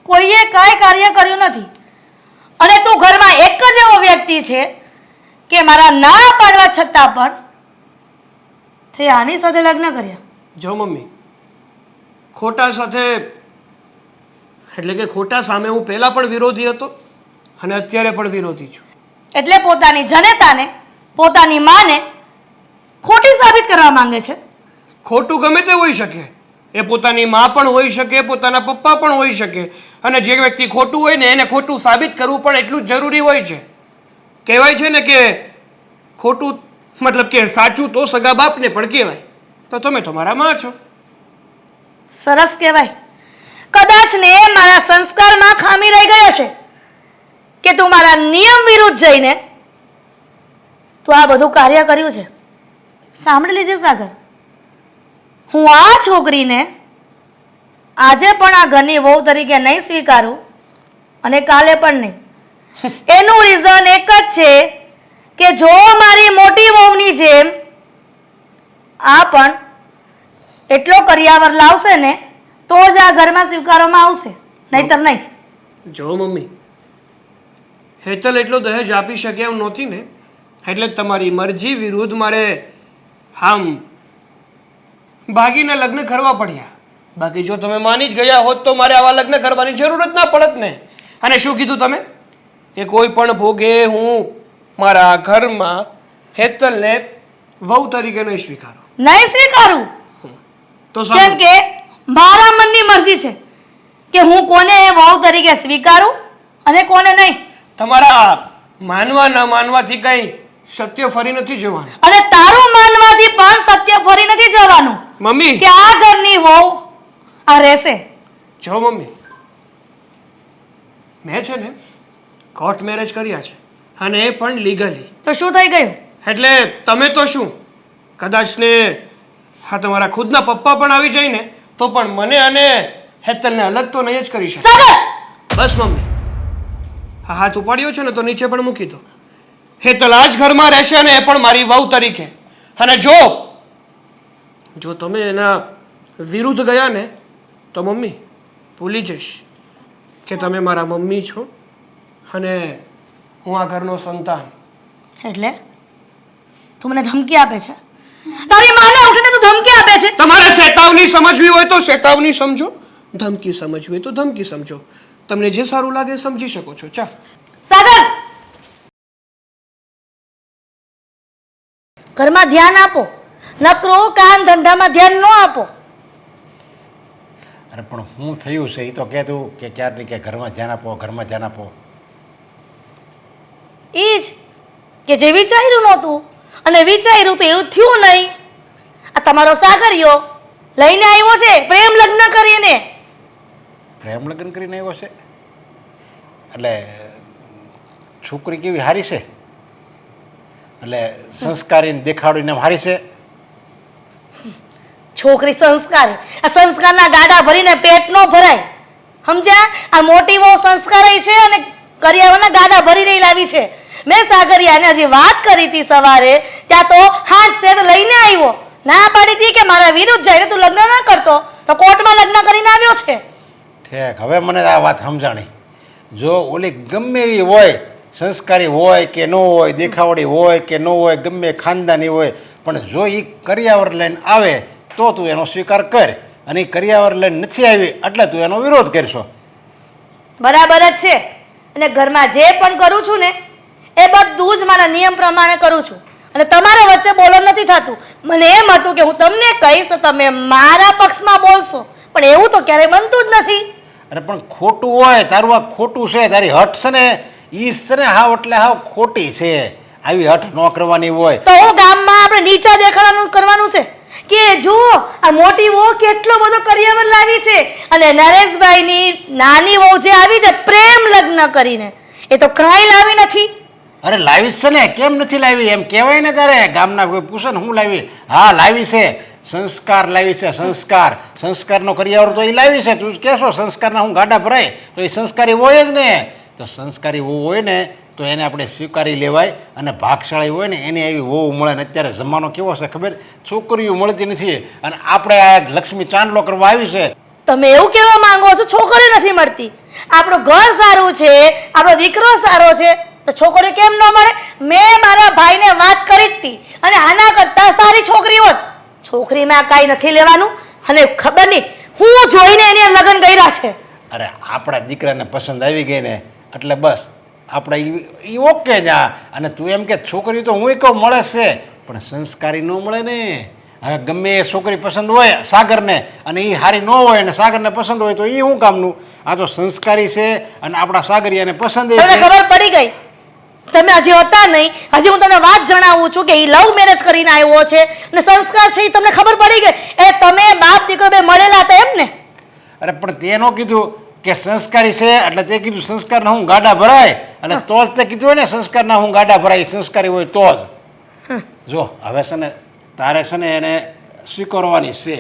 કોઈએ કાંઈ કાર્ય કર્યું નથી, અને તું ઘરમાં એક જ એવો વ્યક્તિ છે કે મારા ના પાડવા છતાં પણ તે આની સાથે લગ્ન કર્યા. જો મમ્મી, ખોટા સાથે એટલે કે ખોટા સામે હું પહેલાં પણ વિરોધી હતો અને અત્યારે પણ વિરોધી છું. એટલે પોતાની જનેતાને પોતાની માને ખોટી સાબિત કરવા માંગે છે. ખોટું ગમે તે હોઈ શકે, એ પોતાની મા પણ હોઈ શકે, પોતાના પપ્પા પણ હોઈ શકે, અને જે વ્યક્તિ ખોટું હોય ને એને ખોટું સાબિત કરવું પણ એટલું જ જરૂરી હોય છે. કહેવાય છે ને કે ખોટું મતલબ કે સાચું તો સગા બાપને પણ કહેવાય. તો તમે તો મારા માં છો. સરસ કહેવાય. કદાચ ને મારા સંસ્કારમાં ખામી રહી ગઈ હશે કે તું મારા નિયમ વિરુદ્ધ જઈને તું આ બધું કાર્ય કર્યું છે. સાંભળી લેજે સાગર, હું આ છોકરીને આજે પણ આ ઘરની વહુ તરીકે નહીં સ્વીકારું અને કાલે પણ નહીં. એનું રીઝન એક જ છે કે જો મારી મોટી વહુની જેમ આ પણ એટલો કરિયાવર લાવશે ને તો જ આ ઘરમાં સ્વીકારવામાં આવશે, નહીતર નહીં. જો મમ્મી, હેતલ એટલો દહેજ આપી શકે એમ નહોતી ને, એટલે તમારી મરજી વિરુદ્ધ મારે આમ ભાગીને લગ્ન કરવા પડ્યા. બાકી જો તમે માની જ ગયા હોત તો મારે આવા લગ્ન કરવાની જરૂર જ ના પડત ને. અને શું કીધું તમે? એ કોઈ પણ ભોગે હું મારા ઘરમાં હેતલને વહુ તરીકે નહીં સ્વીકારું. નહીં સ્વીકારું તો કેમ સારું. કે મારા મનની મરજી છે કે હું કોને વહુ તરીકે સ્વીકારું અને કોને નહીં. તમારા માનવા ન માનવાથી કંઈ સત્ય ફરી નથી જવાનું. અને તારું માનવાથી પણ સત્ય ફરી નથી જવાનું. મમ્મી કે આ ઘરની વહુ આ રહેશે. જો મમ્મી, મેં છે ને કોર્ટ મેરેજ કર્યા છે, અને એ પણ લીગલી. તો શું થઈ ગયું? એટલે તમે તો શું, કદાચ ને હા તમારા ખુદના પપ્પા પણ આવી જાય ને તો પણ મને અને હેતલને અલગ તો નહીં જ કરી શકે. સાગર, બસ મમ્મી, હા હાથ ઉપાડ્યો છે ને તો નીચે પણ મૂકી દો. હેતલ આ જ ઘરમાં રહેશે અને એ પણ મારી વહુ તરીકે. અને જો તમે એના વિરુદ્ધ ગયા ને તો મમ્મી ભૂલી જઈશ કે તમે મારા મમ્મી છો અને હું આ ઘરનો સંતાન. એટલે તું મને ધમકી આપે છે? તારી માને ઉઠીને તું ધમકી આપે છે? તમારે ચેતવણી સમજવી હોય તો ચેતવણી સમજો, ધમકી સમજવી હોય તો ધમકી સમજો. તમને જે સારું લાગે એ સમજી શકો છો. ચાલ. સાગર, ઘરમાં ધ્યાન આપો, નકરો કામ ધંધામાં ધ્યાન ન આપો. અરે પણ હું થયું છે એ તો કહેતું કે ક્યારની કે ઘરમાં ધ્યાન આપો, ઘરમાં ધ્યાન આપો. એ જ કે જે વિચાર્યું નહોતું અને વિચાર્યું તો એવું થયું નહીં. આ તમારો સાગરિયો લઈને આવ્યો છે પ્રેમ લગ્ન કરીને. પ્રેમ લગ્ન કરીને આવ્યો છે એટલે છોકરી કેવી હારી છે? એટલે સંસ્કારીને દેખાડીને એમ હારી છે? છોકરી સંસ્કારી, આ સંસ્કારના ગાડા ભરીને પેટ નો ભરાય, સમજ્યા? આ મોટી બહુ સંસ્કારી છે અને કરિયાવરના ગાડા ભરીને લાવી છે. મેં સાગરિયાને હજી વાત કરી હતી સવારે, ત્યાં તો હાજ તે તો લઈને આવ્યો. ના પાડી હતી કે મારા વિરુદ્ધ જઈને તું લગ્ન ના કરતો, તો કોર્ટમાં લગ્ન કરીને આવ્યો છે. ઠેક, હવે મને આ વાત સમજાણી. જો ઓલી ગમે એવી હોય, સંસ્કારી હોય કે ન હોય, દેખાવડી હોય કે ન હોય, ગમે ખાનદાની હોય, પણ જો એ કરિયાવર લઈને આવે તો તું એનો સ્વીકાર કર, અને એ કરિયાવર લઈને નથી આવી એટલે તું એનો વિરોધ કરશો. બરાબર જ છે. અને ઘરમાં જે પણ કરું છું ને એ બધું જ મારા નિયમ પ્રમાણે કરું છું, અને તમારે વચ્ચે બોલો નથી થતું. મને એમ હતું કે હું તમને કહીશ તો તમે મારા પક્ષમાં બોલશો, પણ એવું તો ક્યારેય બનતું જ નથી. અરે પણ ખોટું હોય, તારું આ ખોટું છે, તારી હઠ છે ને ઈ છે ને હાવ એટલે હાવ ખોટી છે. આવી હઠ ન કરવાની હોય. તો હું ગામમાં આપણે નીચા દેખાડવાનું કરવાનું છે કે જુઓ આ મોટી વહુ કેટલો બધો કરિયાવર લાવી છે, અને નરેશભાઈની નાની વહુ જે આવી છે પ્રેમ લગ્ન કરીને, એ તો કાંઈ લાવી નથી. અરે લાવી છે ને, કેમ નથી લાવી એમ કહેવાય ને. તારે ગામના કોઈ પૂછે ને હું લાવી, હા લાવી છે, સંસ્કાર લાવી છે. સંસ્કારનો કરિયાવર તો એ લાવી છે. તું કહેશો સંસ્કારના હું ગાડા ભરાય, તો એ સંસ્કારી હોય જ ને. તો સંસ્કારી વહુ હોય ને તો એને આપણે સ્વીકારી લેવાય, અને ભાગશાળી હોય ને એને એવી વહુ મળે. ને અત્યારે જમાનો કેવો છે ખબર, છોકરીઓ મળતી નથી, અને આપણે આ લક્ષ્મી ચાંદલો કરવા આવી છે. તમે એવું કહેવા માંગો છો છોકરી નથી મળતી? આપણું ઘર સારું છે, આપણો દીકરો સારો છે, તો છોકરી કેમ ન મળે? મેં મારા ભાઈને વાત કરી હતી, અને આના કરતા સારી છોકરી હોત. છોકરીમાં કાંઈ નથી લેવાનું, અને ખબર નહીં હું જોઈને એને લગ્ન કર્યા છે. અરે આપણા દીકરાને પસંદ આવી ગઈ ને એટલે બસ આપણે એ ઓકે જ. અને તું એમ કે છોકરી તો હું કહું મળે છે, પણ સંસ્કારી ન મળે ને. હવે ગમે એ છોકરી પસંદ હોય સાગરને, અને એ સારી ન હોય અને સાગરને પસંદ હોય તો એ શું કામનું? આ તો સંસ્કારી છે અને આપણા સાગરિયાને પસંદ તમને ખબર પડી ગઈ? તમે હજી હતા નહીં, હજી હું તમને વાત જણાવું છું કે એ લવ મેરેજ કરીને આવ્યો છે અને સંસ્કાર છે એ તમને ખબર પડી ગઈ. એ તમે બાપ દીકરો બે મળેલા હતા એમ ને? અરે પણ તે ન કીધું કે સંસ્કારી છે એટલે તે કીધું સંસ્કારના હું ગાડા ભરાય, અને તો જ તે કીધું હોય ને સંસ્કારના હું ગાડા ભરાય, સંસ્કારી હોય તો જ. જો હવે છે ને તારે છે ને એને સ્વીકારવાની છે.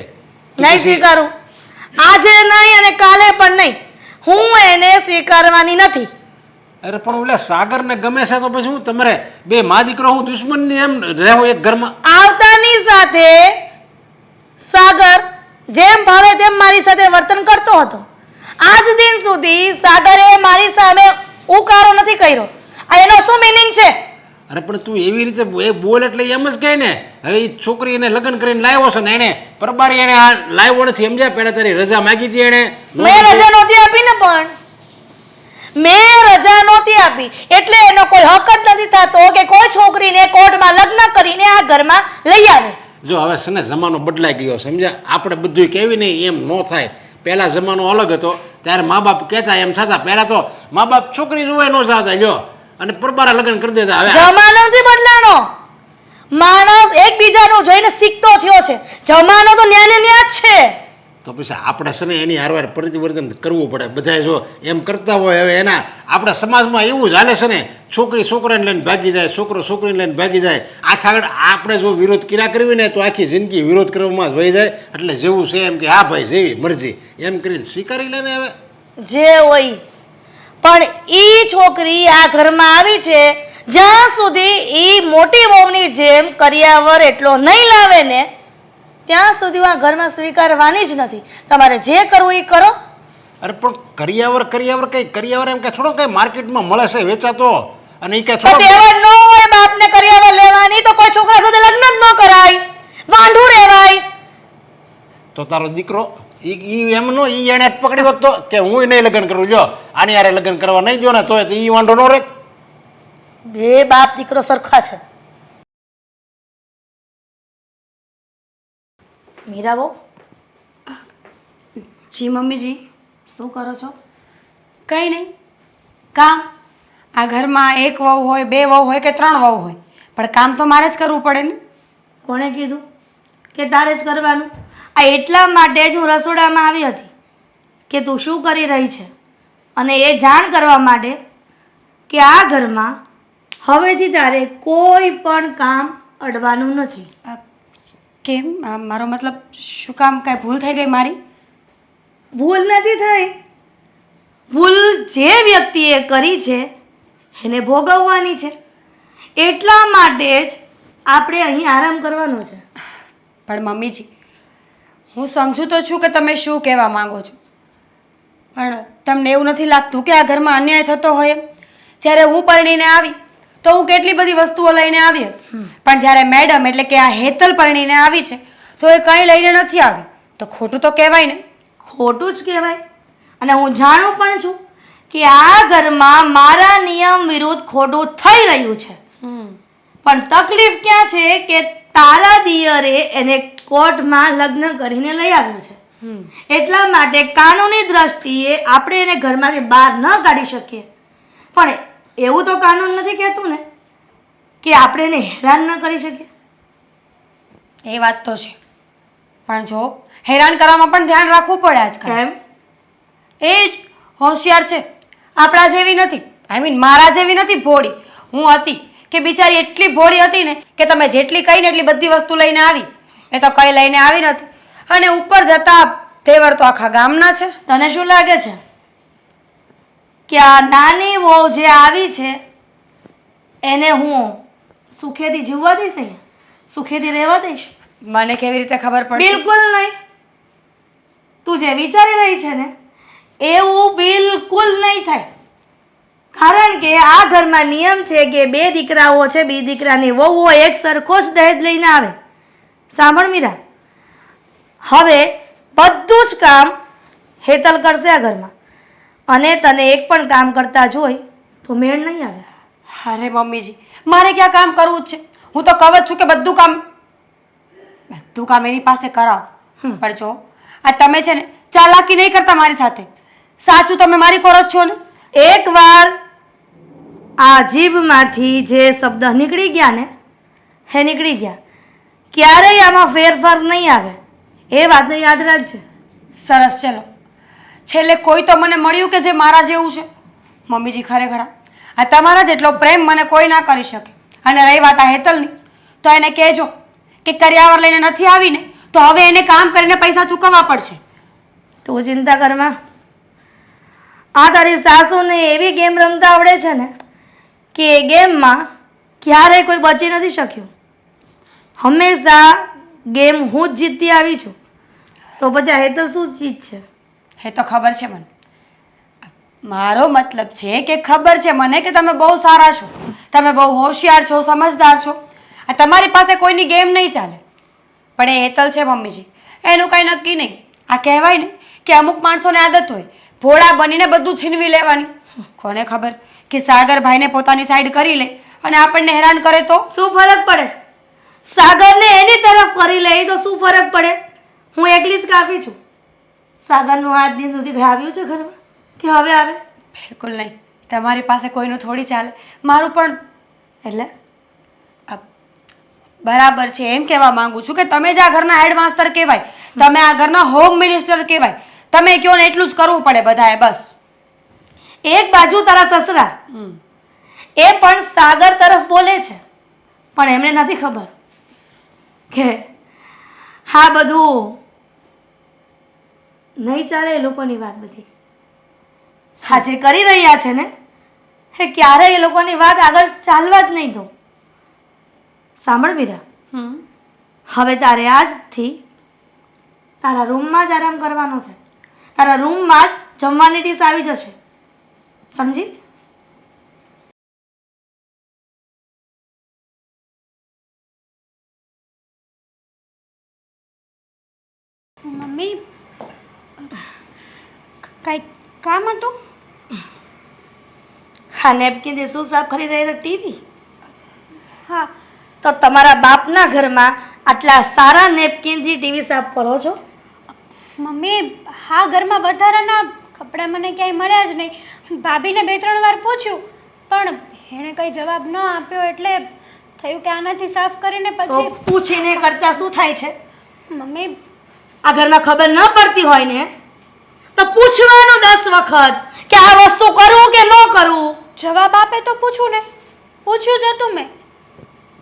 નહીં સ્વીકારું, આજે નહીં અને કાલે પણ નહીં. હું એને સ્વીકારવાની નથી. અરે પણ ઓલા સાગરને ગમે છે તો પછી હું તમારે બે મા દીકરો હું દુશ્મનની એમ રહેવો એક ઘરમાં? આવતાની સાથે સાગર જેમ ભાવે તેમ મારી સાથે વર્તન કરતો હતો. આજ દિન સુધી સાગરે મારી સામે ઉકારો નથી કર્યો. આ એનો શું મીનિંગ છે? અરે પણ તું એવી રીતે એ બોલ એટલે એમ જ કહે ને. હવે એ છોકરી એને લગ્ન કરીને લાવ્યો છે ને એને પરબારી એને આ લાવ્યો નથી, સમજ્યા? પહેલા તારી રજા માગી હતી એને. મેં રજા નહોતી આપી ને, પણ મેં રજા નહોતી આપી એટલે એનો કોઈ હક જ નથી થતો કે કોઈ છોકરીને કોર્ટમાં લગ્ન કરીને આ ઘરમાં લઈ આવે. જો હવે છે ને જમાનો બદલાઈ ગયો, સમજ્યા? આપણે બધું કેવી નહીં એમ ન થાય. પહેલા જમાનો અલગ હતો, ત્યારે મા બાપ કહેતા એમ થતા. પહેલા તો મા બાપ છોકરી જોવા ન જતા, લ્યો, અને પરબારા લગ્ન કરી દેતા. હવે જમાનો નથી બદલાનો, માણસ એકબીજાનું જોઈને શીખતો થયો છે. જમાનો તો ન્યા ને ન્યા જ છે. તો પછી આપણે છે ને એની હારવાર પરિવર્તન કરવું પડે. બધા જો એમ કરતા હોય, હવે એના આપણા સમાજમાં એવું જ હાલે છે ને, છોકરી છોકરાને લઈને ભાગી જાય, છોકરો છોકરીને લઈને ભાગી જાય. આખા આગળ આપણે જો વિરોધ કર્યા કરવી ને તો આખી જિંદગી વિરોધ કરવામાં જ વહી જાય. એટલે જેવું છે એમ કે હા ભાઈ જેવી મરજી એમ કરીને સ્વીકારી લે ને. હવે જે હોય પણ ઈ છોકરી આ ઘરમાં આવી છે, જ્યાં સુધી ઈ મોટી વહુની જેમ કરિયાવર એટલો નહીં લાવે ને ત્યાં સુધી આ ઘરમાં સ્વીકારવાની જ નથી. તમારે જે કરવું એ કરો. અરે પણ કરિયાવર કઈ કરિયાવર એમ કે થોડો કઈ માર્કેટમાં મળે છે વેચાતો, અને એ કઈ તો થોડો તેવડ ન હોય બાપને કરિયાવર લેવાની તો કોઈ છોકરા સાથે લગ્ન જ ન કરાય, વાંઢું રહેવાય. તો તારો દીકરો ઈ એમનો ઈ એને પકડી હોત તો કે હું નહીં લગ્ન કરું, જો આની હારે લગ્ન કરવા નહીં જો ને તો ઈ વાંધો ન રહે. બે બાપ દીકરો સરખા છે. મીરા બહુ જી મમ્મીજી. શું કરો છો? કંઈ નહીં, કામ. આ ઘરમાં એક વહુ હોય, બે વહુ હોય કે ત્રણ વહુ હોય, પણ કામ તો મારે જ કરવું પડે ને. કોણે કીધું કે તારે જ કરવાનું? આ એટલા માટે જ હું રસોડામાં આવી હતી કે તું શું કરી રહી છે, અને એ જાણ કરવા માટે કે આ ઘરમાં હવેથી તારે કોઈ પણ કામ અડવાનું નથી. કેમ? મારો મતલબ શું કામ? કાંઈ ભૂલ થઈ ગઈ મારી? ભૂલ નથી થઈ. ભૂલ જે વ્યક્તિએ કરી છે એને ભોગવવાની છે. એટલા માટે જ આપણે અહીં આરામ કરવાનો છે. પણ મમ્મીજી, હું સમજુ તો છું કે તમે શું કહેવા માંગો છો, પણ તમને એવું નથી લાગતું કે આ ઘરમાં અન્યાય થતો હોય એમ? જ્યારે હું પરણીને આવી તો હું કેટલી બધી વસ્તુઓ લઈને આવી હતી, પણ જ્યારે મેડમ એટલે કે આ હેતલ પરણીને આવી છે તો એ કંઈ લઈને નથી આવી, તો ખોટું તો કહેવાય ને? ખોટું જ કહેવાય. અને હું જાણું પણ છું કે આ ઘરમાં મારા નિયમ વિરુદ્ધ ખોટું થઈ રહ્યું છે. પણ તકલીફ ક્યાં છે કે તારા દિયરે એને કોર્ટમાં લગ્ન કરીને લઈ આવ્યું છે. એટલા માટે કાનૂની દ્રષ્ટિએ આપણે એને ઘરમાંથી બહાર ન કાઢી શકીએ. પણ એવું તો કાનૂન નથી કહેતું ને કે આપણે એને હેરાન ન કરી શકીએ. એ વાત તો છે, પણ જો હેરાન કરવામાં પણ ધ્યાન રાખવું પડે આજકાલ. કેમ? એ જ હોશિયાર છે, આપણા જેવી નથી. આઈ મીન મારા જેવી નથી ભોળી. હું હતી કે બિચારી એટલી ભોળી હતી ને કે તમે જેટલી કહીને એટલી બધી વસ્તુ લઈને આવી, એ તો કંઈ લઈને આવી નથી. અને ઉપર જતા તેવર તો આખા ગામના છે. તને શું લાગે છે કે આ નાની વહુ જે આવી છે એને હું સુખેથી જીવવા દઈશ, અહીંયા સુખેથી રહેવા દઈશ? મને કેવી રીતે ખબર પડશે? બિલકુલ નહીં. તું જે વિચારી રહી છે ને એવું બિલકુલ નહીં થાય. કારણ કે આ ઘરમાં નિયમ છે કે બે દીકરાઓ છે, બે દીકરાની વહુઓ એક સરખો જ દહેજ લઈને આવે. સાંભળ મીરા, હવે બધું જ કામ હેતલ કરશે આ ઘરમાં, અને તને એક પણ કામ કરતા જોઈ તો મેળ નહીં આવે. અરે મમ્મીજી, મારે ક્યાં કામ કરવું જ છે? હું તો કહું જ છું કે બધું કામ એની પાસે કરાવો. પણ જો આ તમે છે ને ચાલાકી નહીં કરતા મારી સાથે. સાચું તમે મારી કોર જ છો ને. એકવાર આ જીભમાંથી જે શબ્દ નીકળી ગયા ને હે નીકળી ગયા, ક્યારેય આમાં ફેરફાર નહીં આવે. એ વાતને યાદ રાખજે. સરસ, ચલો છેલ્લે કોઈ તો મને મળ્યું કે જે મારા જેવું છે. મમ્મીજી ખરેખર આ તમારા જેટલો પ્રેમ મને કોઈ ના કરી શકે. અને રહી વાત આ હેતલની, તો એને કહેજો કે કરિયાવર લઈને નથી આવીને તો હવે એને કામ કરીને પૈસા ચૂકવવા પડશે. તું ચિંતા કરમાં. આ તારી સાસુને એવી ગેમ રમતા આવડે છે ને કે એ ગેમમાં ક્યારેય કોઈ બચી નથી શક્યું. હંમેશા ગેમ હું જ જીતતી આવી છું. તો પછી આ હેતલ શું ચીજ છે? એ તો ખબર છે મને. મારો મતલબ છે કે ખબર છે મને કે તમે બહુ સારા છો, તમે બહુ હોશિયાર છો, સમજદાર છો. આ તમારી પાસે કોઈની ગેમ નહીં ચાલે. પણ એ હેતલ છે મમ્મીજી, એનું કાંઈ નક્કી નહીં. આ કહેવાય ને કે અમુક માણસોને આદત હોય ભોળા બનીને બધું છીનવી લેવાની. કોને ખબર કે સાગરભાઈને પોતાની સાઈડ કરી લે અને આપણને હેરાન કરે તો શું ફરક પડે? સાગરને એની તરફ કરી લે તો શું ફરક પડે? હું એકલી જ કાફી છું. સાગરનું આજ દિન સુધી આવ્યું છે ઘરમાં કે હવે આવે? બિલકુલ નહીં. તમારી પાસે કોઈનું થોડી ચાલે. મારું પણ એટલે બરાબર છે, એમ કહેવા માંગુ છું કે તમે જ આ ઘરના હેડ માસ્ટર કહેવાય, તમે આ ઘરના હોમ મિનિસ્ટર કહેવાય. તમે કહો ને એટલું જ કરવું પડે બધાએ, બસ. એક બાજુ તારા સસરા એ પણ સાગર તરફ બોલે છે, પણ એમને નથી ખબર કે હા બધું નહીં ચાલે. એ લોકોની વાત બધી હા જે કરી રહ્યા છે ને એ ક્યારેય એ લોકોની વાત આગળ ચાલવા જ નહીં દઉં. સાંભળ મીરા, હવે તારે આજથી તારા રૂમમાં જ આરામ કરવાનો છે. તારા રૂમમાં જ જમવાની ડીશ આવી જશે, સમજી? મમ્મી કઈ કામ હતું? હા, નેપકિનથી શું સાફ કરી રહી તો ટીવી? હા. તો તમારા બાપના ઘરમાં આટલા સારા નેપકિનથી ટીવી સાફ કરો છો? મમ્મી હા, ઘરમાં વધારાના કપડાં મને ક્યાંય મળ્યા જ નહીં. ભાભીને 2-3 વાર પૂછ્યું પણ એણે કંઈ જવાબ ન આપ્યો, એટલે થયું કે આનાથી સાફ કરીને તો પછી. પૂછીને કરતા શું થાય છે? મમ્મી આ ઘરમાં ખબર ન પડતી હોય ને તો પૂછવાનું 10 વખત કે આ વસ્તુ કરું કે ન કરું. જવાબ આપે તો પૂછું ને, પૂછ્યું જ હતું મેં.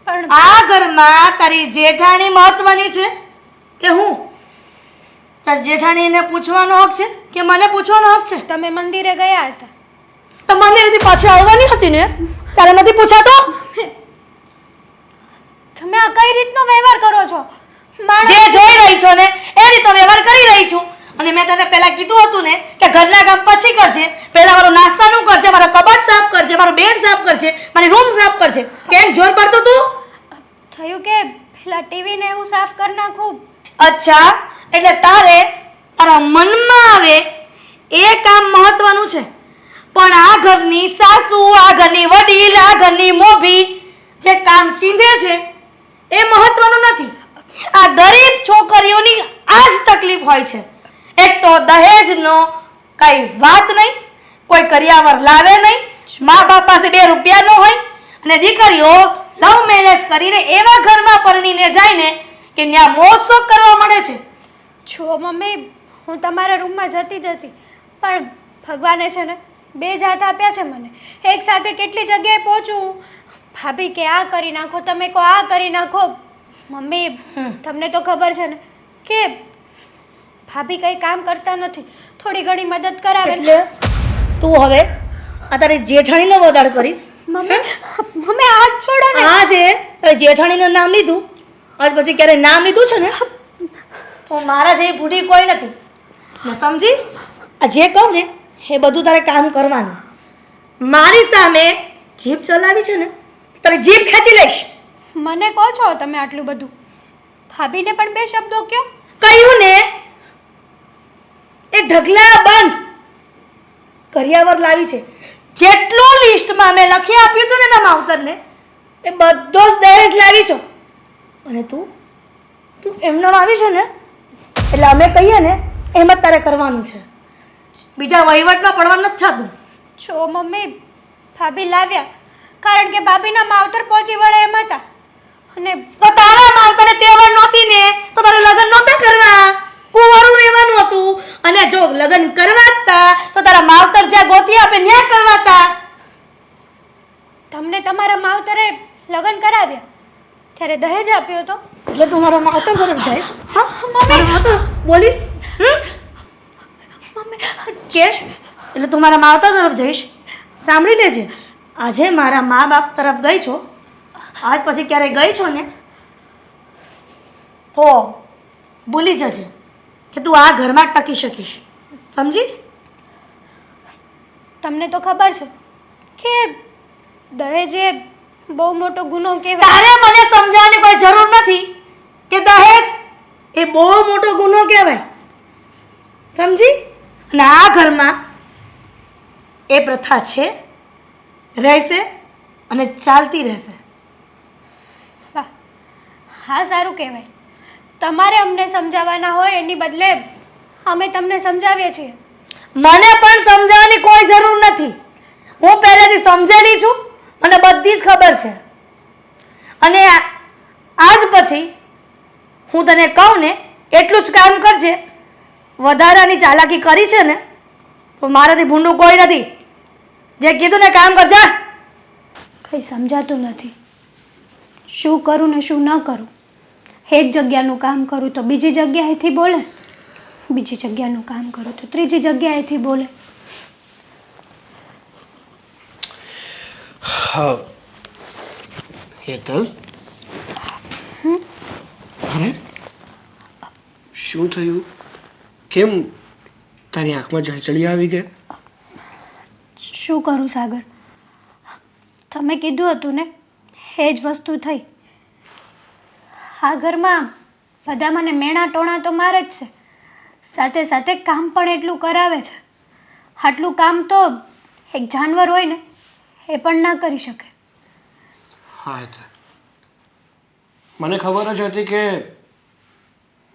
પણ આ ઘરમાં તારી જેઠાણી મહત્વની છે કે હું? તારી જેઠાણીને પૂછવાનો હક છે કે મને પૂછવાનો હક છે? તમે મંદિરે ગયા હતા તો મંદિરેથી પાછી આવવાની હતી ને, તારે નથી પૂછાતો? તમે આ કઈ રીતનો વ્યવહાર કરો છો? જે જોઈ રહી છો ને એ રીતનો વ્યવહાર કરી રહી છું. અને મેં તને પહેલા કીધું હતું ને કે ઘરના કામ પછી કરજે, પહેલા મારું નાસ્તાનું કરજે, મારો કબાટ સાફ કરજે, મારો બેડ સાફ કરજે, મારી રૂમ સાફ કરજે. કેમ જોર પડતું તું? થયું કે પેલા ટીવી ને એવું સાફ કરી નાખું. અચ્છા, એટલે તારે તારા મનમાં આવે એ કામ મહત્વનું છે, પણ આ ઘરની સાસુ, આ ઘરની વડીલ, આ ઘરની મોભી જે કામ ચીંધે છે એ મહત્વનું નથી. આ દરેક છોકરીઓની આ જ તકલીફ હોય છે. એક તો દહેજનો કઈ વાત નહીં, કોઈ કરિયાવર લાવે નહીં, મા બાપ પાસે 2 રૂપિયા ન હોય, અને દીકરીઓ લવ મેરેજ કરીને એવા ઘરમાં પરણીને જાય ને કે ત્યાં મોજશોખ કરવા મળે છે. છો મમ્મી, હું તમારા રૂમમાં જતી જ હતી, પણ ભગવાને છે ને 2 જ હાથ આપ્યા છે મને. એક સાથે કેટલી જગ્યાએ પહોંચું. ભાભી કે આ કરી નાખો, તમે કહો આ કરી નાખો. મમ્મી તમને તો ખબર છે ને કે ભાભી કંઈ કામ કરતા નથી, થોડી ઘણી મદદ કરાવે. એટલે તું હવે આ તારી જેઠાણીનો વધાર કરીશ? મમ્મી મમ્મી હાથ છોડો ને. આ જે તારી જેઠાણીનું નામ લીધું, આજ પછી ક્યારે નામ લીધું છે ને તો મારા જેવી બુઢી કોઈ નથી. ને સમજી? આ જે કહું ને એ બધું તારે કામ કરવાનું. મારી સામે જીભ ચલાવી છે ને તારી જીભ ખેંચી લઈશ. મને કહો છો તમે આટલું બધું? ભાભીને પણ 2 શબ્દો કહો. કહ્યું ને, એ ઢગલા બંધ કરિયાવર લાવી છે. જેટલું લિસ્ટમાં મેં લખી આપ્યું હતું ને એના માવતરને એ બધો જ દહેજ લાવી છો. અને તું એમનો આવી છો ને એટલે અમે કહીએ ને એમ જ તારે કરવાનું છે. બીજા વહીવટમાં પડવાનું નથી થતું. છો મમ્મી, ભાભી લાવ્યા કારણ કે ભાભીના માવતર પહોંચી વળે એમ હતા. અને તો તારા માવતરે તેવડ નહોતી ને તો તારે લગ્ન નહોતા કરવા, કુંવારું રહેવાનું હતું. અને જો લગ્ન કરવા હતા તો તારા માવતર જ્યાં ગોતી આપે ત્યાં કરવા હતા. તમને તમારા માવતરે લગ્ન કરાવ્યા ત્યારે દહેજ આપ્યો હતો. એટલે તું મારા માવતર તરફ જઈશ? હા મારા માવતર બોલીશ? કેશ એટલે તું મારા માવતર તરફ જઈશ? સાંભળી લેજે, આજે મારા મા બાપ તરફ ગઈ છો, આજ પછી ક્યારેય ગઈ છો ને તો ભૂલી જજે કે તું આ ઘરમાં ટકી શકીશ. સમજી? તમને તો ખબર છે કે દહેજ એ બહુ મોટો ગુનો કહેવાય. તારે મને સમજાવવાની કોઈ જરૂર નથી કે દહેજ એ બહુ મોટો ગુનો કહેવાય. સમજી? અને આ ઘરમાં એ પ્રથા છે, રહેશે અને ચાલતી રહેશે. વાહ, હા સારું કહેવાય. તમારે અમને સમજાવવાના હોય એની બદલે અમે તમને સમજાવીએ છીએ. મને પણ સમજાવવાની કોઈ જરૂર નથી. હું પહેલેથી સમજેલી છું, મને બધી જ ખબર છે. અને આજ પછી હું તને કહું ને એટલું જ કામ કરજે. વધારાની ચાલાકી કરી છે ને તો મારાથી ભૂંડું કોઈ નથી. જે કીધું ને કામ કરજે. કંઈ સમજાતું નથી શું કરું ને શું ન કરું. એક જગ્યાનું કામ કરું તો બીજી જગ્યાએથી બોલે, બીજી જગ્યાનું કામ કરું તો ત્રીજી જગ્યાએથી બોલે. હા હેતલ, અરે શું થયું? કેમ તારી આંખમાં જળજળી આવી ગઈ? શું કરું સાગર, તમે કીધું હતું ને એ જ વસ્તુ થઈ. આ ઘરમાં બધા મને મેણા ટોણા તો મારે જ છે, સાથે સાથે કામ પણ એટલું કરાવે છે. આટલું કામ તો એક જાનવર હોય ને એ પણ ના કરી શકે. હા હેતલ, મને ખબર જ હતી કે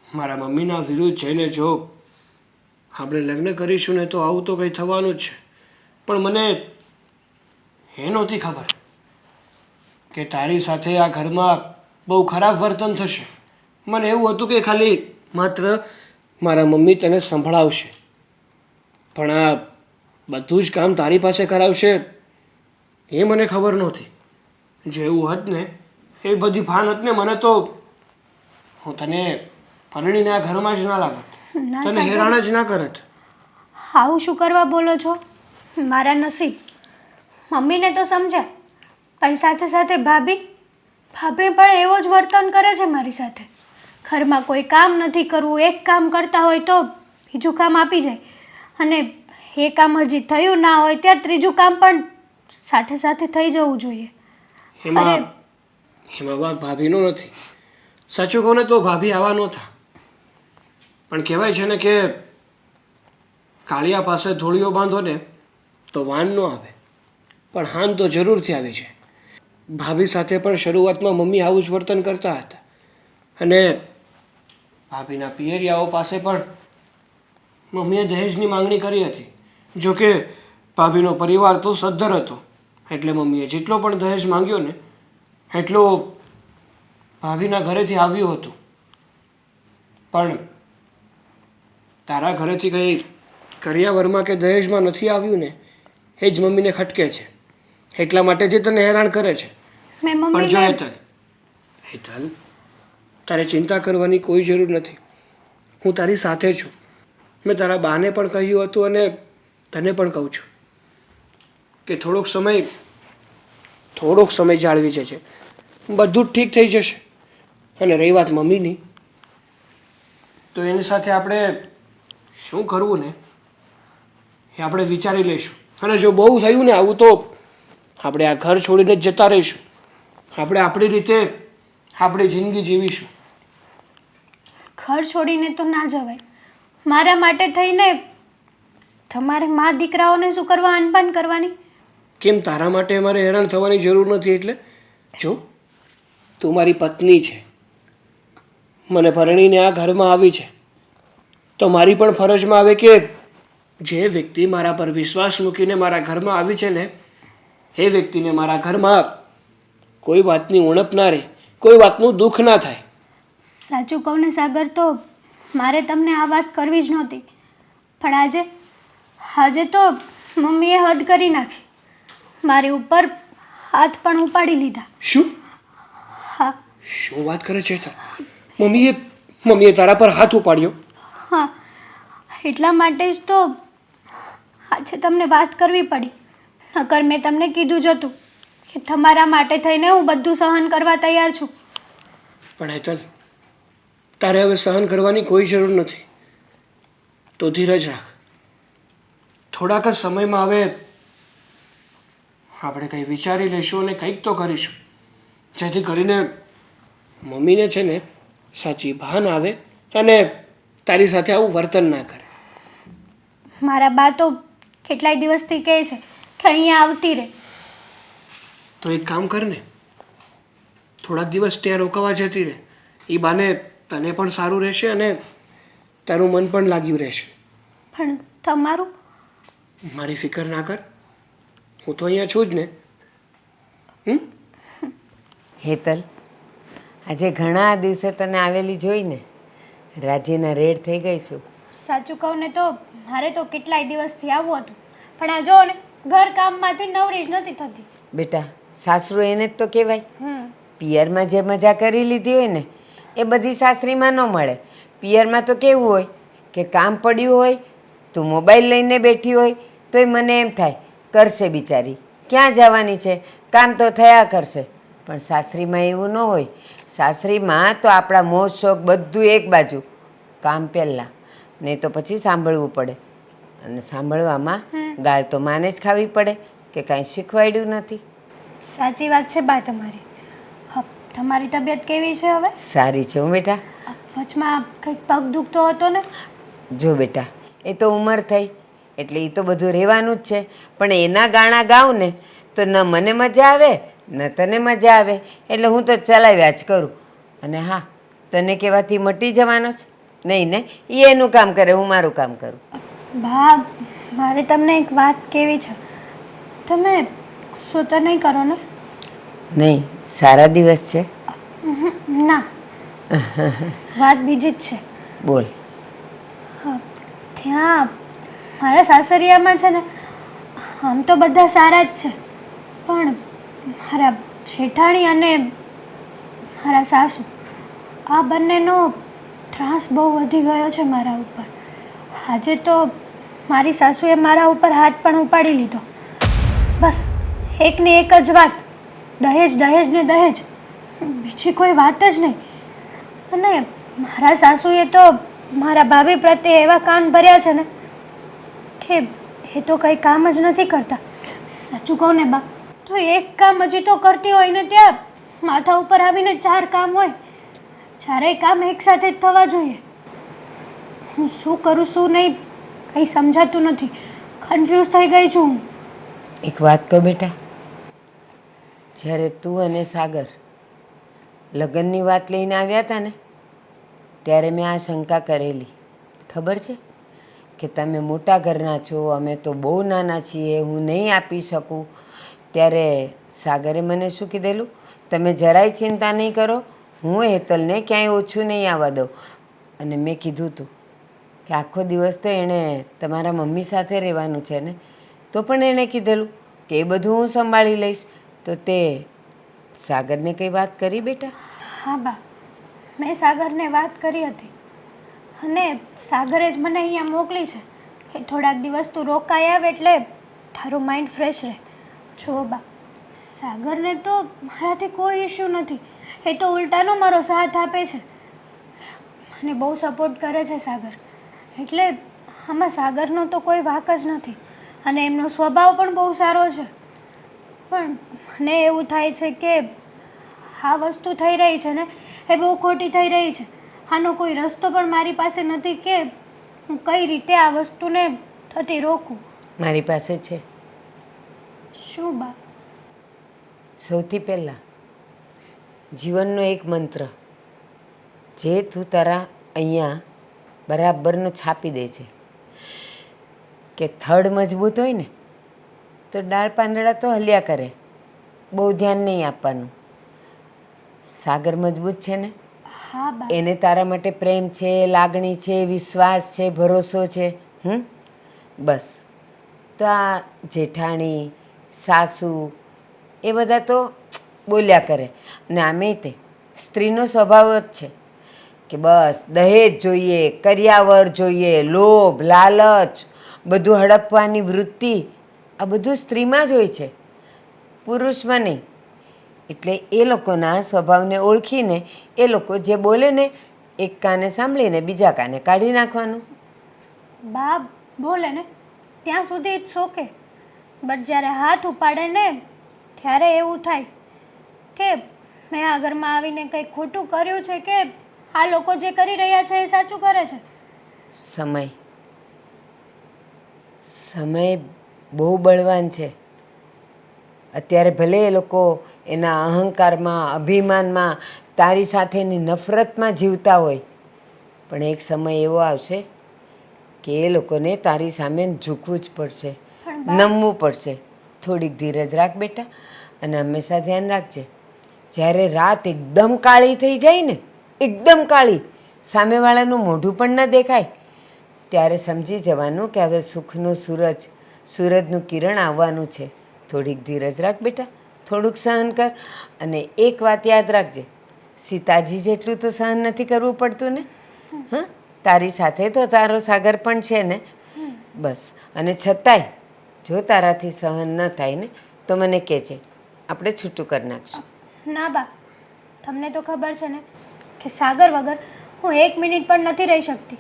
મારા મમ્મીના વિરુદ્ધ જઈને જો આપણે લગ્ન કરીશું ને તો આવું તો કંઈ થવાનું જ છે. પણ મને એ નહોતી ખબર કે તારી સાથે આ ઘરમાં બહુ ખરાબ વર્તન થશે. મને એવું હતું કે ખાલી માત્ર મારા મમ્મી તને સંભળાવશે, પણ આ બધું જ કામ તારી પાસે કરાવશે એ મને ખબર નહોતી. જેવું હત ને એ બધી ભાન હત ને મને તો હું તને પરણીને આ ઘરમાં જ ના લાવત, ના તને સાગર, હેરાન જ ના કરત. આવું શું કરવા બોલો છો? મારા નસીબ. મમ્મીને તો સમજાય, પણ સાથે સાથે ભાભી પણ એવો જ વર્તન કરે છે મારી સાથે. ઘરમાં કોઈ કામ નથી કરવું, એક કામ કરતા હોય તો બીજું કામ આપી જાય, અને એ કામ હજી થયું ના હોય ત્યાં ત્રીજું કામ પણ સાથે સાથે થઈ જવું જોઈએ. એમાં વાંક ભાભીનો નથી. સાચું કહું ને તો ભાભી આવા નહોતા, પણ કહેવાય છે ને કે કાળિયા પાસે ધોળીઓ બાંધો ને તો વાન ન આવે, પણ હાન તો જરૂરથી આવી છે. ભાભી સાથે પણ શરૂઆતમાં મમ્મી આવું જ વર્તન કરતા હતા, અને ભાભીના પિયરિયાઓ પાસે પણ મમ્મીએ દહેજની માંગણી કરી હતી. જોકે ભાભીનો પરિવાર તો સદ્ધર હતો, એટલે મમ્મીએ જેટલો પણ દહેજ માંગ્યો ને એટલો ભાભીના ઘરેથી આવ્યું હતું. પણ તારા ઘરેથી કંઈ કરિયાવરમાં કે દહેજમાં નથી આવ્યું ને એ જ મમ્મીને ખટકે છે, એટલા માટે જે તને હેરાન કરે છે. મેં પણ જો મમ્મીને હેતલ, તારે ચિંતા કરવાની કોઈ જરૂર નથી. હું તારી સાથે છું. મેં તારા બાને પણ કહ્યું હતું અને તને પણ કહું છું કે થોડોક સમય જાળવી જશે, બધું જ ઠીક થઈ જશે. અને રહી વાત મમ્મીની, તો એની સાથે આપણે શું કરવું ને એ આપણે વિચારી લઈશું. અને જો બહુ થયું ને આવું તો આપણે આ ઘર છોડીને જ જતા રહીશું. આપણે આપણી રીતે આપણી જિંદગી જીવીશું. ઘર છોડીને તો ના જવાય. મારા માટે થઈને તમારે મા દીકરાઓને શું કરવા અનપાન કરવાની? કેમ તારા માટે અમારે હેરાન થવાની જરૂર નથી? એટલે જો તું મારી પત્ની છે, મને પરણીને આ ઘરમાં આવી છે, તો મારી પણ ફરજમાં આવે કે જે વ્યક્તિ મારા પર વિશ્વાસ મૂકીને મારા ઘરમાં આવી છે ને એ વ્યક્તિને મારા ઘરમાં કોઈ વાતની ઉણપ ના રહે, કોઈ વાતનું દુઃખ ના થાય. સાચું કહું ને સાગર, તો મારે તમને આ વાત કરવી જ નહોતી, પણ આજે તો મમ્મીએ હદ કરી નાખી. મારી ઉપર હાથ પણ ઉપાડી લીધા. શું? હા શું વાત કરે છે? મમ્મીએ તારા પર હાથ ઉપાડ્યો? હા, એટલા માટે જ તો આજે તમને વાત કરવી પડી. નકર મેં તમને કીધું જ હતું કે તમારા માટે થઈને હું બધું સહન કરવા તૈયાર છું. પણ હેતલ, તારે હવે સહન કરવાની કોઈ જરૂર નથી. તો ધીરજ રાખ. થોડાક જ સમયમાં હવે આપણે કંઈ વિચારી લઈશું અને કંઈક તો કરીશું, જેથી કરીને મમ્મીને છે ને સાચી ભાન આવે અને તારી સાથે આવું વર્તન ના કરે. મારા બા તો કેટલાય દિવસથી કહે છે કે અહીંયા આવતી રહે. તો એક કામ કર ને, થોડાક દિવસ ત્યાં રોકાવા જતી રહે. એ બાને તને પણ સારું રહેશે અને તારું મન પણ લાગ્યું રહેશે. પણ તમારું? મારી ફિકર ના કર, હું તો અહીંયા છું જ ને. હેતલ, આજે ઘણા દિવસે તને આવેલી જોઈને રાજીના રેડ થઈ ગઈ છું. સાચું કહું ને તો મારે તો કેટલાય દિવસથી આવવું હતું, પણ આ જો ને ઘર કામમાંથી નવરી જ નથી થતી. બેટા સાસરું એને જ તો કહેવાય. હમ પિયરમાં જે મજા કરી લીધી હોય ને એ બધી સાસરીમાં ન મળે. પિયરમાં તો કેવું હોય કે કામ પડ્યું હોય, તું મોબાઈલ લઈને બેઠી હોય તોય મને એમ થાય કરશે બિચારી, ક્યાં જવાની છે, કામ તો થયા કરશે. પણ સાસરીમાં એવું ન હોય. સાસરીમાં તો આપણા મોજ શોખ બધું એક બાજુ, કામ પહેલાં, નહીં તો પછી સાંભળવું પડે. અને સાંભળવામાં ગાળ તો માને જ ખાવી પડે કે કાંઈ શીખવાડ્યું નથી. સાચી વાત છે બા તમારી. હા, તમારી તબિયત કેવી છે હવે? સારી છે હું બેટા. વચમાં કંઈક પગ દુખતો હતો ને? જો બેટા એ તો ઉંમર થઈ એટલે એ તો બધું રહેવાનું જ છે, પણ એના ગાણા ગાઉં ને તો ન મને મજા આવે ન તને મજા આવે, એટલે હું તો ચલાવ્યા જ કરું. અને હા, તને કહેવાથી મટી જવાનો જ નહીં ને, એ એનું કામ કરે, હું મારું કામ કરું. બા, મારે તમને એક વાત કહેવી છે. તમે શું તો નહીં કરો ને? નહીં, સારા દિવસ છે. ના, વાત બીજી જ છે. બોલ. હા, ત્યાં મારા સાસરિયામાં છે ને આમ તો બધા સારા જ છે, પણ મારા જેઠાણી અને મારા સાસુ આ બંનેનો ત્રાસ બહુ વધી ગયો છે મારા ઉપર. આજે તો મારી સાસુએ મારા ઉપર હાથ પણ ઉપાડી લીધો. બસ એકની એક જ વાત, દહેજ દહેજ ને દહેજ, બીજી કોઈ વાત જ નહીં. અને મારા સાસુએ તો મારા ભાભી પ્રત્યે એવા કાન ભર્યા છે ને કે એ તો કંઈ કામ જ નથી કરતા. સાચું કહું ને બા, તો એક કામ હજી તો કરતી હોય ને ત્યાં માથા ઉપર આવીને 4 કામ હોય. ચારેય કામ એકસાથે જ થવા જોઈએ. હું શું કરું શું નહીં કંઈ સમજાતું નથી. કન્ફ્યુઝ થઈ ગઈ છું હું. એક વાત કહું બેટા, જ્યારે તું અને સાગર લગ્નની વાત લઈને આવ્યા હતા ને ત્યારે મેં આ શંકા કરેલી. ખબર છે કે તમે મોટા ઘરના છો, અમે તો બહુ નાના છીએ, હું નહીં આપી શકું. ત્યારે સાગરે મને શું કીધેલું, તમે જરાય ચિંતા નહીં કરો, હું હેતલને ક્યાંય ઓછું નહીં આવવા દઉં. અને મેં કીધું હતું કે આખો દિવસ તો એણે તમારા મમ્મી સાથે રહેવાનું છે ને, તો પણ એણે કીધેલું કે એ બધું હું સંભાળી લઈશ. તો તે સાગરને કંઈ વાત કરી બેટા? હા બા, મેં સાગરને વાત કરી હતી અને સાગરે જ મને અહીંયા મોકલી છે કે થોડાક દિવસ તું રોકાઈ આવ એટલે તારું માઇન્ડ ફ્રેશ રહે. જો બા, સાગરને તો મારાથી કોઈ ઇશ્યુ નથી. એ તો ઉલટાનો મારો સાથ આપે છે, મને બહુ સપોર્ટ કરે છે સાગર. એટલે આમાં સાગરનો તો કોઈ વાંક જ નથી અને એમનો સ્વભાવ પણ બહુ સારો છે. પણ મને એવું થાય છે કે આ વસ્તુ થઈ રહી છે ને એ બહુ ખોટી થઈ રહી છે. આનો કોઈ રસ્તો પણ મારી પાસે નથી કે હું કઈ રીતે આ વસ્તુને થતી રોકું. મારી પાસે છે. શું બા? સૌથી પહેલાં જીવનનો એક મંત્ર જે તું તારા અહીંયા બરાબરનો છાપી દે છે કે થડ મજબૂત હોય ને તો ડાળ પાંદડા તો હલ્યા કરે, બહુ ધ્યાન નહીં આપવાનું. સાગર મજબૂત છે ને, હા બા. એને તારા માટે પ્રેમ છે, લાગણી છે, વિશ્વાસ છે, ભરોસો છે. બસ તો આ જેઠાણી સાસુ એ બધા તો બોલ્યા કરે. અને આમે તે સ્ત્રીનો સ્વભાવ જ છે કે બસ દહેજ જોઈએ, કરિયાવર જોઈએ, લોભ લાલચ, બધું હડપવાની વૃત્તિ, આ બધું સ્ત્રીમાં જ હોય છે, પુરુષમાં નહીં. એટલે એ લોકોના સ્વભાવને ઓળખીને એ લોકો જે બોલે ને એક કાને સાંભળીને બીજા કાને કાઢી નાખવાનું. બા બોલે ને ત્યાં સુધી ઇટ્સ ઓકે, બટ જ્યારે હાથ ઉપાડે ને ત્યારે એવું થાય કે મેં આ ઘરમાં આવીને કંઈ ખોટું કર્યું છે કે આ લોકો જે કરી રહ્યા છે એ સાચું કરે છે. સમય બહુ બળવાન છે. અત્યારે ભલે એ લોકો એના અહંકારમાં, અભિમાનમાં, તારી સાથેની નફરતમાં જીવતા હોય, પણ એક સમય એવો આવશે કે એ લોકોને તારી સામે ઝૂકવું જ પડશે, નમવું પડશે. થોડીક ધીરજ રાખ બેટા, અને હંમેશા ધ્યાન રાખજે જ્યારે રાત એકદમ કાળી થઈ જાય ને, એકદમ કાળી, સામેવાળાનું મોઢું પણ ન દેખાય, ત્યારે સમજી જવાનું કે હવે સુખનું સૂરજનું કિરણ આવવાનું છે. થોડીક ધીરજ રાખ બેટા, થોડુંક સહન કર. અને એક વાત યાદ રાખજે, સીતાજી જેટલું તો સહન નથી કરવું પડતું ને. હા, તારી સાથે તો તારો સાગર પણ છે ને. બસ, અને છતાંય જો તારાથી સહન ન થાય ને તો મને કહેજે, આપણે છૂટું કરી નાખશું. ના બા, તમને તો ખબર છે ને કે સાગર વગર હું 1 મિનિટ પણ નથી રહી શકતી.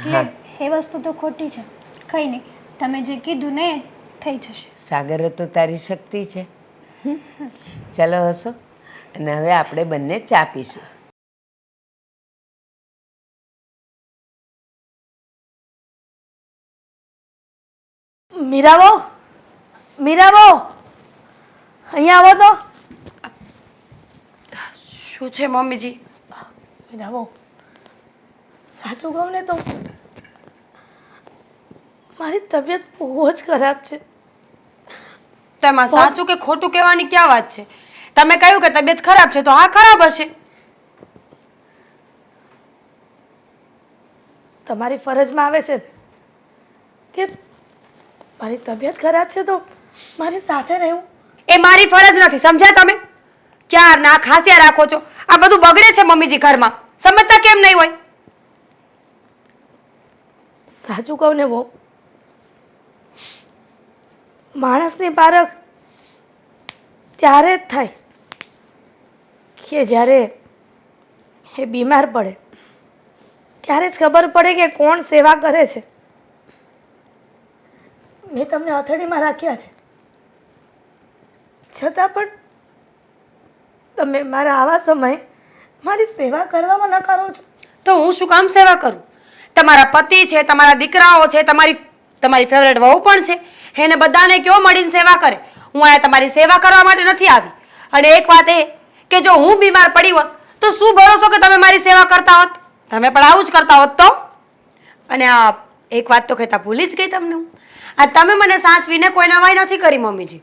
હા. એ વસ્તુ તો ખોટી છે. કંઈ નહીં, તમે જે કીધું ને એ થઈ જશે. સાગર તો તારી શક્તિ છે. ચાલો હસો, અને હવે આપણે બંને ચા પીશું. મીરાબો, મીરાબો, અહીંયા આવો તો. શું છે મમ્મીજી? મીરાબો, સાચું કહું ને તો મારી તબિયત બહુ જ ખરાબ છે. તેમાં સાચું કે ખોટું કહેવાની ક્યાં વાત છે? તમે કહ્યું કે તબિયત ખરાબ છે તો હા, ખરાબ હશે. તમારી ફરજમાં આવે છે કે મારી તબિયત ખરાબ છે તો મારી સાથે રહેવું. એ મારી ફરજ નથી, સમજ્યા તમે? ક્યાં ના ખાસિયા રાખો છો? આ બધું બગડે છે મમ્મીજી ઘરમાં, સમજતા કેમ નહીં હોય? સાચું કહું ને બહુ, માણસની પારખ ત્યારે જ થાય કે જ્યારે એ બીમાર પડે, ત્યારે જ ખબર પડે કે કોણ સેવા કરે છે. મેં તમને હથેળીમાં રાખ્યા છે, છતાં પણ તમે મારા આવા સમયે મારી સેવા કરવામાં નકારો છો. તો હું શું કામ સેવા કરું? તમારા પતિ છે, તમારા દીકરાઓ છે, તમારી ફેવરેટ વહુ પણ છે, એને બધાને કયો મળીને સેવા કરે. હું અહીંયા તમારી સેવા કરવા માટે નથી આવી. અને એક વાત એ કે જો હું બીમાર પડી હોત તો શું ભરોસો કે તમે મારી સેવા કરતા હોત? તમે પણ આવું જ કરતા હોત તો. અને આ એક વાત તો કહેતા ભૂલી જ ગઈ તમને હું. આ તમે મને સાચવીને કોઈ નવાઈ નથી કરી મમ્મીજી.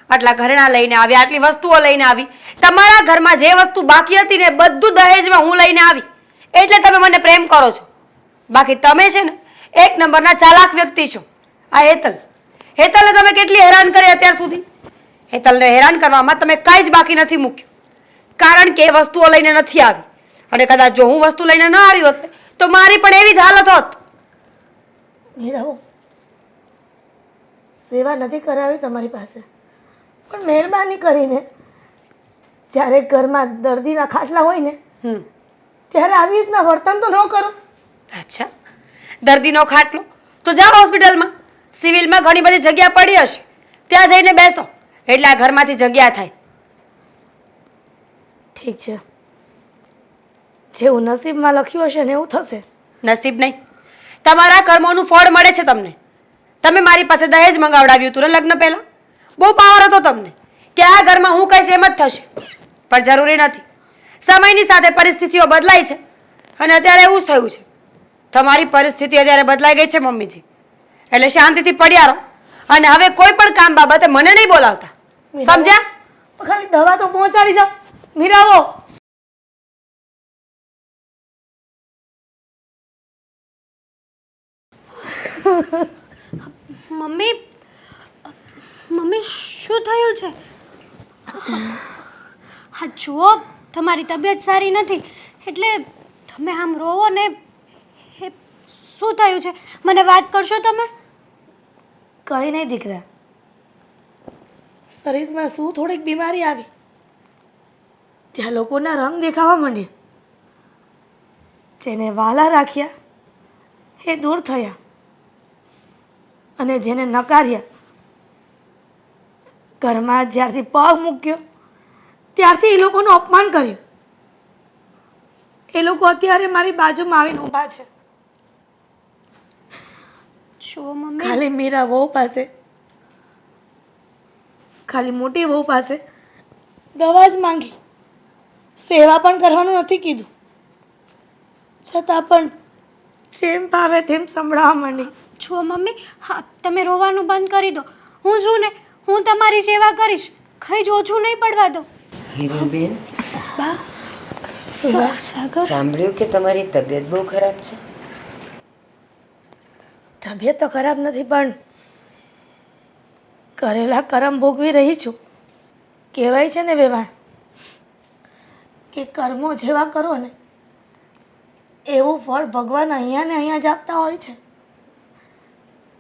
આટલા ઘરેણાં લઈને આવી, આટલી વસ્તુઓ લઈને આવી, તમારા ઘરમાં જે વસ્તુ બાકી હતી ને બધું દહેજમાં હું લઈને આવી, એટલે તમે મને પ્રેમ કરો છો. બાકી તમે છે ને એક નંબરના ચાલાક વ્યક્તિ છો. આ હેતલને તમે કેટલી હેરાન કરી અત્યાર સુધી? હેતલને હેરાન કરવામાં તમે કાંઈ જ બાકી નથી મૂક્યું, કારણ કે એ વસ્તુઓ લઈને નથી આવી. અને કદાચ જો હું વસ્તુ લઈને ન આવી હોત તો મારી પણ એવી જ હાલત હોત. મીરાઓ, સેવા નથી કરાવી તમારી પાસે, પણ મહેરબાની કરીને જ્યારે ઘરમાં દર્દીના ખાટલા હોય ને ત્યારે આવી રીતના વર્તન તો ન કરો. અચ્છા, દર્દીનો ખાટલો તો જાઓ હોસ્પિટલમાં, સિવિલમાં ઘણી બધી જગ્યા પડી હશે, ત્યાં જઈને બેસો એટલે આ ઘરમાંથી જગ્યા થાય. ઠીક છે, જેવું નસીબમાં લખ્યું હશે ને એવું થશે. નસીબ નહીં, તમારા કર્મોનું ફળ મળે છે તમને. તમે મારી પાસે દહેજ મંગાવડાવ્યું હતું ને લગ્ન પહેલા. બહુ પાવર હતો તમને કે આ ઘરમાં હું કહીશ એમ જ થશે, પણ જરૂરી નથી. સમયની સાથે પરિસ્થિતિઓ બદલાય છે અને અત્યારે એવું જ થયું છે. તમારી પરિસ્થિતિ અત્યારે બદલાઈ ગઈ છે મમ્મીજી, એટલે શાંતિથી પડ્યા રહો અને હવે કોઈ પણ કામ બાબતે મને નહીં બોલાવતા, સમજ્યા? ખાલી દવા તો પહોંચાડી જાઓ. મીરાઓ, મમ્મી, મમ્મી શું થયું છે? હા જુઓ, તમારી તબિયત સારી નથી એટલે તમે આમ રોવો ને. એ શું થયું છે? મને વાત કરશો તમે? કંઈ નહીં દીકરા, શરીરમાં શું થોડીક બીમારી આવી, ત્યાં લોકોના રંગ દેખાવા માંડ્યા. જેને વાલા રાખ્યા એ દૂર થયા, અને જેને નકાર્યા, ઘરમાં જ્યારથી પગ મૂક્યો ત્યારથી એ લોકોનું અપમાન કર્યું. એ લોકો અત્યારે મારી બાજુમાં આવીને ઊભા છે. જો મમ્મી, ખાલી મીરા વહુ પાસે, ખાલી મોટી વહુ પાસે દવા જ માંગી, સેવા પણ કરવાનું નથી કીધું, છતાં પણ જેમ ભાવે તેમ સંભળાવવા માંડી. જો મમ્મી, હા તમે રોવાનું બંધ કરી દો. હું છું ને, હું તમારી સેવા કરીશ, કંઈ જ ઓછું નહીં પડવા દો. હિરલબેન, બા સાગર સાંભળ્યું કે તમારી તબિયત બહુ ખરાબ છે? તબિયત તો ખરાબ નથી, પણ કરેલા કરમ ભોગવી રહી છું. કહેવાય છે ને વેવાણ કે કર્મો જેવા કરો ને એવું ફળ ભગવાન અહીંયા ને અહીંયા જ આપતા હોય છે.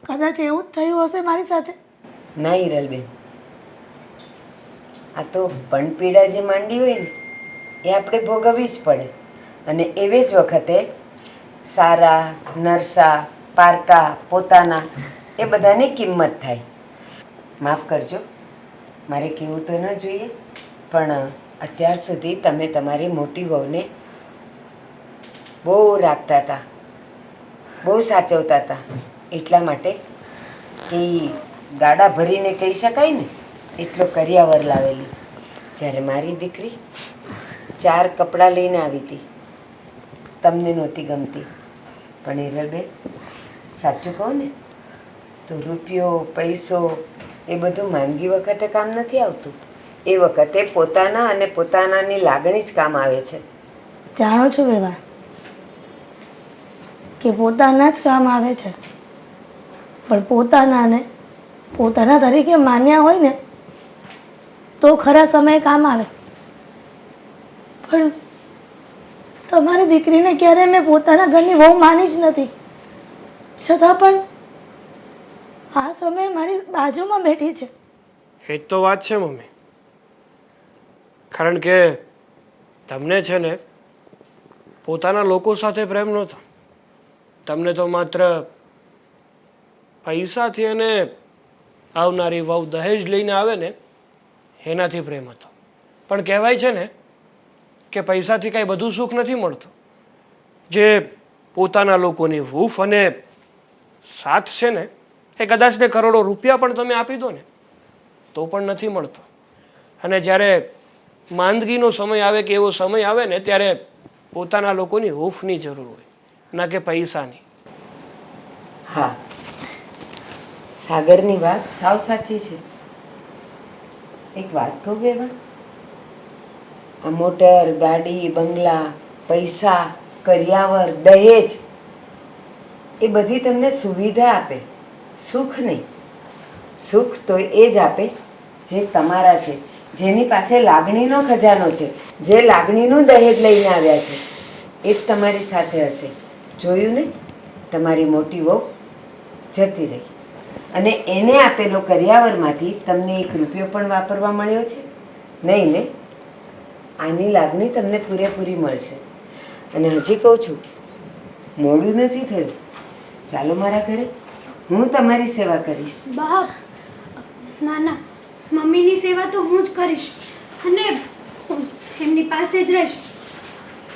કદાચ એવું જ થયું હશે મારી સાથે. ના હિરલબેન, આ તો પણપીડા જે માંડી હોય ને એ આપણે ભોગવવી જ પડે. અને એવી જ વખતે સારા, નરસા, પારકા, પોતાના એ બધાની કિંમત થાય. માફ કરજો, મારે કહેવું તો ન જોઈએ, પણ અત્યાર સુધી તમે તમારી મોટી વહુને બહુ રાખતા હતા, બહુ સાચવતા હતા. એટલા માટે કે ગાડા ભરીને કહી શકાય ને એટલો કરિયાવર લાવેલી. જ્યારે મારી દીકરી 4 કપડાં લઈને આવી હતી, તમને નહોતી ગમતી. પણ હિરલબેન, સાચું કહું ને તો રૂપિયો, પૈસો એ બધું માંદગી વખતે કામ નથી આવતું. એ વખતે પોતાના અને પોતાનાની લાગણી જ કામ આવે છે. જાણો છો વેવાણ કે પોતાના જ કામ આવે છે, પણ પોતાનાને પોતાના તરીકે માન્યા હોય ને તો ખરા સમયે કામ આવે. પણ તમારી દીકરીને ક્યારે મેં પોતાના ઘરની વહુ માની જ નથી, છતાં પણ આ સમયે મારી બાજુમાં બેઠી છે. એ જ તો વાત છે મમ્મી. કારણ કે તમને છે ને પોતાના લોકો સાથે પ્રેમ નહોતો. તમને તો માત્ર પૈસાથી અને આવનારી વહુ દહેજ લઈને આવે ને એનાથી પ્રેમ હતો. પણ કહેવાય છે ને કે પૈસાથી કાંઈ બધું સુખ નથી મળતું. જે પોતાના લોકોની હૂંફ અને સાથ છે ને એ કદાચ ને કરોડો રૂપિયા પણ તમે આપી દો ને તો પણ નથી મળતો. અને જ્યારે માંદગીનો સમય આવે કે એવો સમય આવે ને ત્યારે પોતાના લોકોની હૂંફની જરૂર હોય, ના કે પૈસાની. હા, સાગરની વાત સાવ સાચી છે. એક વાત કહું વેવાણ, આ મોટર, ગાડી, બંગલા, પૈસા, કરિયાવર, દહેજ એ બધી તમને સુવિધા આપે, સુખ નહીં. સુખ તો એ જ આપે જે તમારા છે, જેની પાસે લાગણીનો ખજાનો છે, જે લાગણીનું દહેજ લઈને આવ્યા છે એ જ તમારી સાથે હશે. જોયું ને, તમારી મોટી વહુ જતી રહી અને એને આપેલો કરિયાવરમાંથી તમને 1 રૂપિયો પણ વાપરવા મળ્યો છે નહીં ને? આની લાગણી તમને પૂરેપૂરી મળશે. અને હજી કહું છું, મોડું નથી થયું, ચાલો મારા ઘરે, હું તમારી સેવા કરીશ. બા ના ના, મમ્મીની સેવા તો હું જ કરીશ અને હું એમની પાસે જ રહીશ.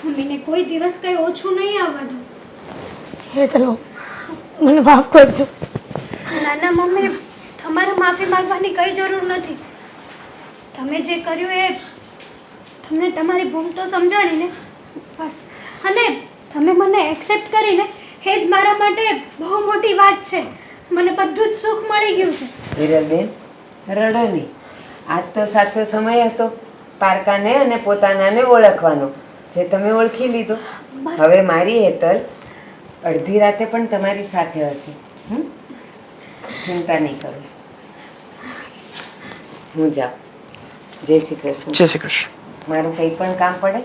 મમ્મીને કોઈ દિવસ કંઈ ઓછું નહીં આવવા દઉં. હેતલ, મને માફ કરજો. ના ના મમ્મી, તમારે માફી માંગવાની કંઈ જરૂર નથી. તમે જે કર્યું એ તમને તમારી ભૂલ તો સમજાણી ને, બસ. અને તમે મને એક્સેપ્ટ કરીને એ જ મારા માટે બહુ મોટી વાત છે. મને બધું જ સુખ મળી ગયું છે. હિરલબેન, રડો નહીં. આજ તો સાચો સમય હતો પારકાને અને પોતાનાને ઓળખવાનો, જે તમે ઓળખી લીધો. હવે મારી હેતલ અડધી રાતે પણ તમારી સાથે હશે. ચિંતા નહીં કરો. હું જાઉં. જય શ્રી કૃષ્ણ. જય શ્રી કૃષ્ણ. મારું કંઈ પણ કામ પડે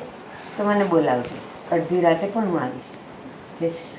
તો મને બોલાવજો. અડધી રાતે પણ હું આવીશ. જય શ્રી કૃષ્ણ.